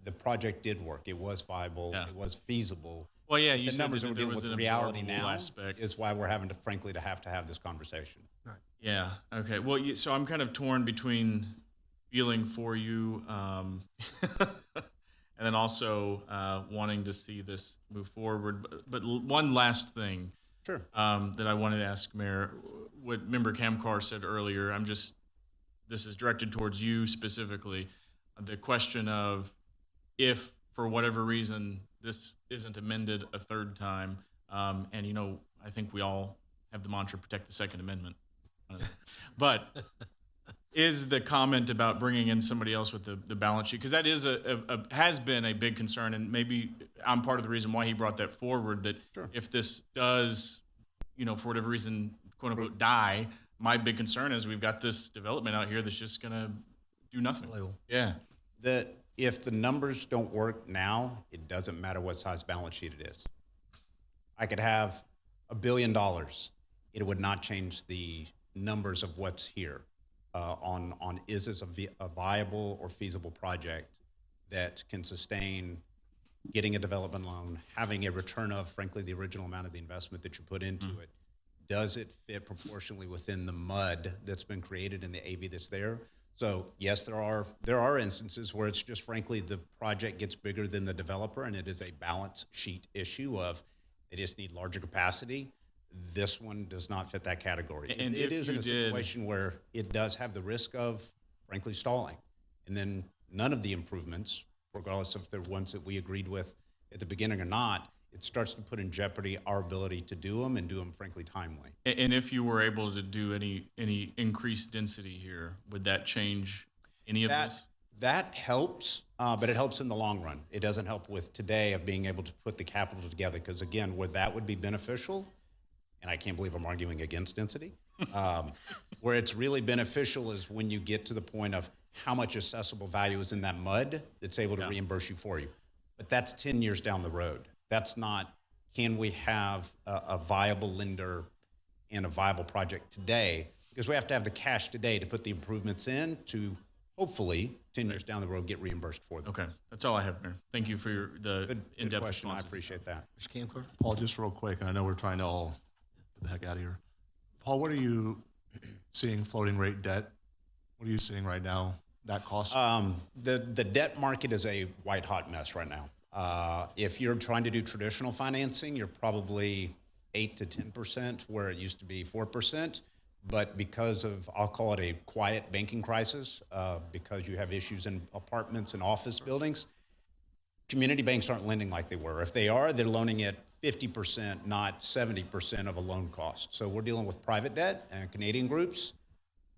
Speaker 11: the project did work. It was viable.
Speaker 16: Yeah.
Speaker 11: It was feasible.
Speaker 16: Well, yeah,
Speaker 11: But
Speaker 16: you
Speaker 11: the
Speaker 16: said
Speaker 11: numbers
Speaker 16: that
Speaker 11: that we're
Speaker 16: there
Speaker 11: dealing
Speaker 16: was
Speaker 11: with
Speaker 16: an
Speaker 11: reality
Speaker 16: absorbable
Speaker 11: now
Speaker 16: aspect.
Speaker 11: is why we're having to, frankly, to have this conversation.
Speaker 16: Yeah. Okay. Well, so I'm kind of torn between feeling for you, and then also wanting to see this move forward. But one last thing,
Speaker 11: Sure.
Speaker 16: that I wanted to ask, Mayor, what Member Kamkar said earlier. This is directed towards you specifically. The question of if, for whatever reason, this isn't amended a third time, and I think we all have the mantra protect the Second Amendment. But is the comment about bringing in somebody else with the balance sheet, because that is has been a big concern, and maybe I'm part of the reason why he brought that forward, that
Speaker 11: Sure.
Speaker 16: if this does, for whatever reason, quote unquote, die, my big concern is we've got this development out here that's just going to do nothing. Yeah.
Speaker 11: That if the numbers don't work now, it doesn't matter what size balance sheet it is. I could have $1 billion. It would not change the numbers of what's here on is this a viable or feasible project that can sustain getting a development loan, having a return of, frankly, the original amount of the investment that you put into it. Does it fit proportionally within the mud that's been created in the AV that's there? So yes, there are instances where it's just, frankly, the project gets bigger than the developer, and it is a balance sheet issue of they just need larger capacity. This one does not fit that category.
Speaker 16: And
Speaker 11: it is in
Speaker 16: you
Speaker 11: a
Speaker 16: did-
Speaker 11: situation where it does have the risk of, frankly, stalling. And then none of the improvements, regardless if they're ones that we agreed with at the beginning or not, it starts to put in jeopardy our ability to do them and do them, frankly, timely.
Speaker 16: And if you were able to do any increased density here, would that change any of this?
Speaker 11: That helps, but it helps in the long run. It doesn't help with today of being able to put the capital together, because again, where that would be beneficial, and I can't believe I'm arguing against density, where it's really beneficial is when you get to the point of how much accessible value is in that mud that's able to reimburse you for you. But that's 10 years down the road. That's not, can we have a viable lender and a viable project today? Because we have to have the cash today to put the improvements in to hopefully 10 years down the road get reimbursed for them.
Speaker 16: Okay, that's all I have, Mayor. Thank you for the in-depth
Speaker 11: question. I
Speaker 16: responses.
Speaker 11: appreciate that.
Speaker 1: Mr. Kamkar?
Speaker 10: Paul, just real quick, and I know we're trying to all get the heck out of here. Paul, what are you seeing floating rate debt? What are you seeing right now, that cost?
Speaker 11: The debt market is a white hot mess right now. If you're trying to do traditional financing, you're probably 8 to 10%, where it used to be 4%. But because of, I'll call it a quiet banking crisis, because you have issues in apartments and office buildings, community banks aren't lending like they were. If they are, they're loaning at 50%, not 70% of a loan cost. So we're dealing with private debt and Canadian groups.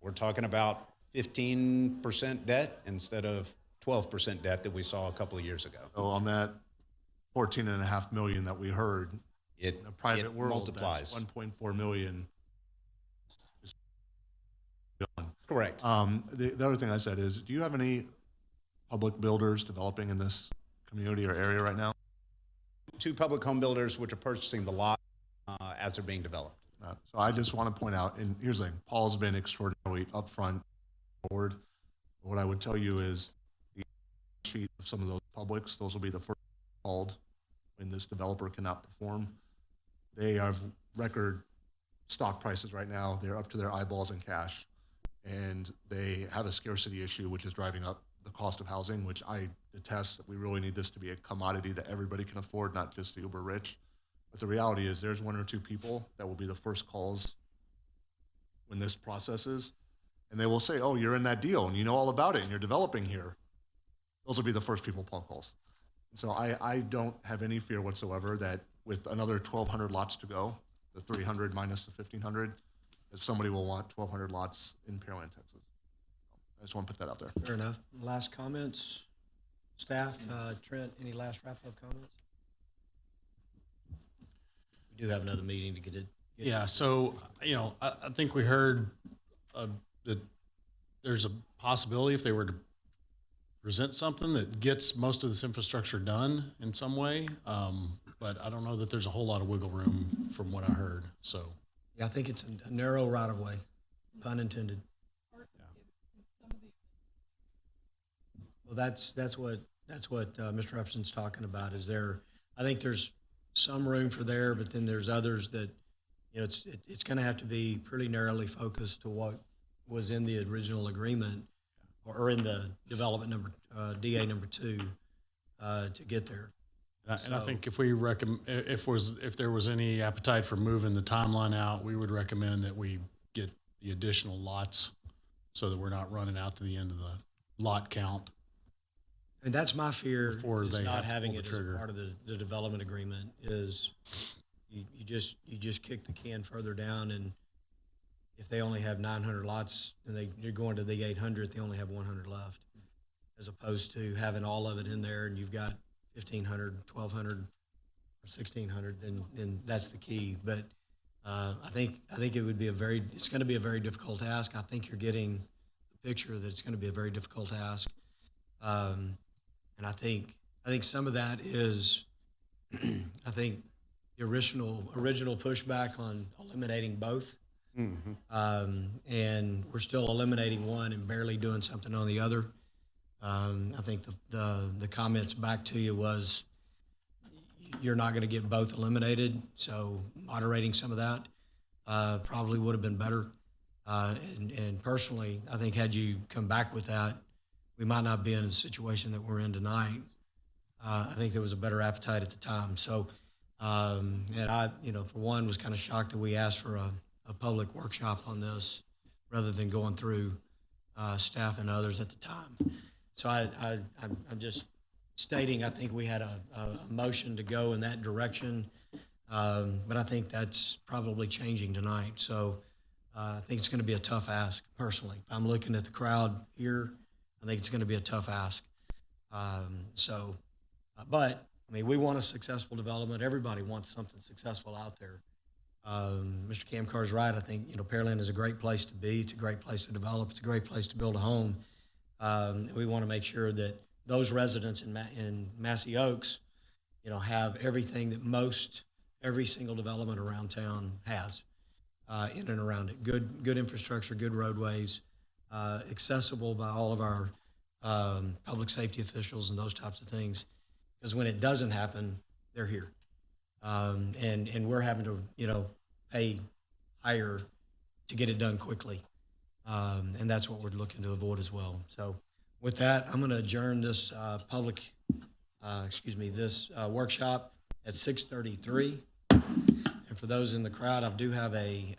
Speaker 11: We're talking about 15% debt instead of 12% debt that we saw a couple of years ago.
Speaker 10: So on that 14.5 million that we heard, in the private world,
Speaker 11: multiplies.
Speaker 10: that's 1.4 million.
Speaker 11: Correct.
Speaker 10: The other thing I said is, do you have any public builders developing in this community or area right now?
Speaker 11: 2 public home builders which are purchasing the lot as they're being developed.
Speaker 10: So I just want to point out, and here's the thing, Paul's been extraordinarily upfront forward. What I would tell you is the sheet of some of those publics, those will be the first called when this developer cannot perform. They have record stock prices right now. They're up to their eyeballs in cash. And they have a scarcity issue, which is driving up the cost of housing, which I detest. We really need this to be a commodity that everybody can afford, not just the uber rich. But the reality is there's 1 or 2 people that will be the first calls when this processes. And they will say, oh, you're in that deal and you know all about it and you're developing here. Those will be the first people Paul calls. And so I don't have any fear whatsoever that with another 1,200 lots to go, the 300 minus the 1,500, that somebody will want 1,200 lots in Pearland, Texas. I just want to put that out there.
Speaker 1: Fair enough. Last comments? Staff, Trent, any last wrap-up comments? We do have another meeting to get it.
Speaker 17: Yeah, so, I think we heard that there's a possibility if they were to present something that gets most of this infrastructure done in some way, but I don't know that there's a whole lot of wiggle room from what I heard, so.
Speaker 1: Yeah, I think it's a narrow right-of-way, pun intended. Well, that's what Mr. Upson's talking about. I think there's some room for there, but then there's others that, it's going to have to be pretty narrowly focused to what was in the original agreement or in the development DA number 2 to get there.
Speaker 17: And I think if we if there was any appetite for moving the timeline out, we would recommend that we get the additional lots so that we're not running out to the end of the lot count.
Speaker 1: And that's my fear,
Speaker 17: Before
Speaker 1: is
Speaker 17: they
Speaker 1: not
Speaker 17: have to
Speaker 1: having
Speaker 17: pull
Speaker 1: it
Speaker 17: the
Speaker 1: as
Speaker 17: trigger.
Speaker 1: part of the development agreement, is you just kick the can further down, and if they only have 900 lots and you're going to the 800, they only have 100 left, as opposed to having all of it in there and you've got 1,500, 1,200, or 1,600, then that's the key. But I think it would be it's going to be a very difficult task. I think you're getting the picture that it's going to be a very difficult task. And I think some of that is, I think the original pushback on eliminating both. And we're still eliminating one and barely doing something on the other. I think the comments back to you was, you're not going to get both eliminated, so moderating some of that probably would have been better. And personally, I think had you come back with that, we might not be in the situation that we're in tonight. I think there was a better appetite at the time. So, and I, for one, was kind of shocked that we asked for a public workshop on this rather than going through staff and others at the time. So I'm just stating, I think we had a motion to go in that direction, but I think that's probably changing tonight. So I think it's going to be a tough ask, personally. If I'm looking at the crowd here, I think it's going to be a tough ask. But I mean, we want a successful development. Everybody wants something successful out there. Mr. Kamkar's right. I think, Pearland is a great place to be. It's a great place to develop. It's a great place to build a home. We want to make sure that those residents in Massey Oaks, have everything that every single development around town has in and around it. Good infrastructure, good roadways, accessible by all of our public safety officials and those types of things. Because when it doesn't happen, they're here. And we're having to, pay higher to get it done quickly. And that's what we're looking to avoid as well. So with that, I'm going to adjourn this this workshop at 6:33. And for those in the crowd, I do have a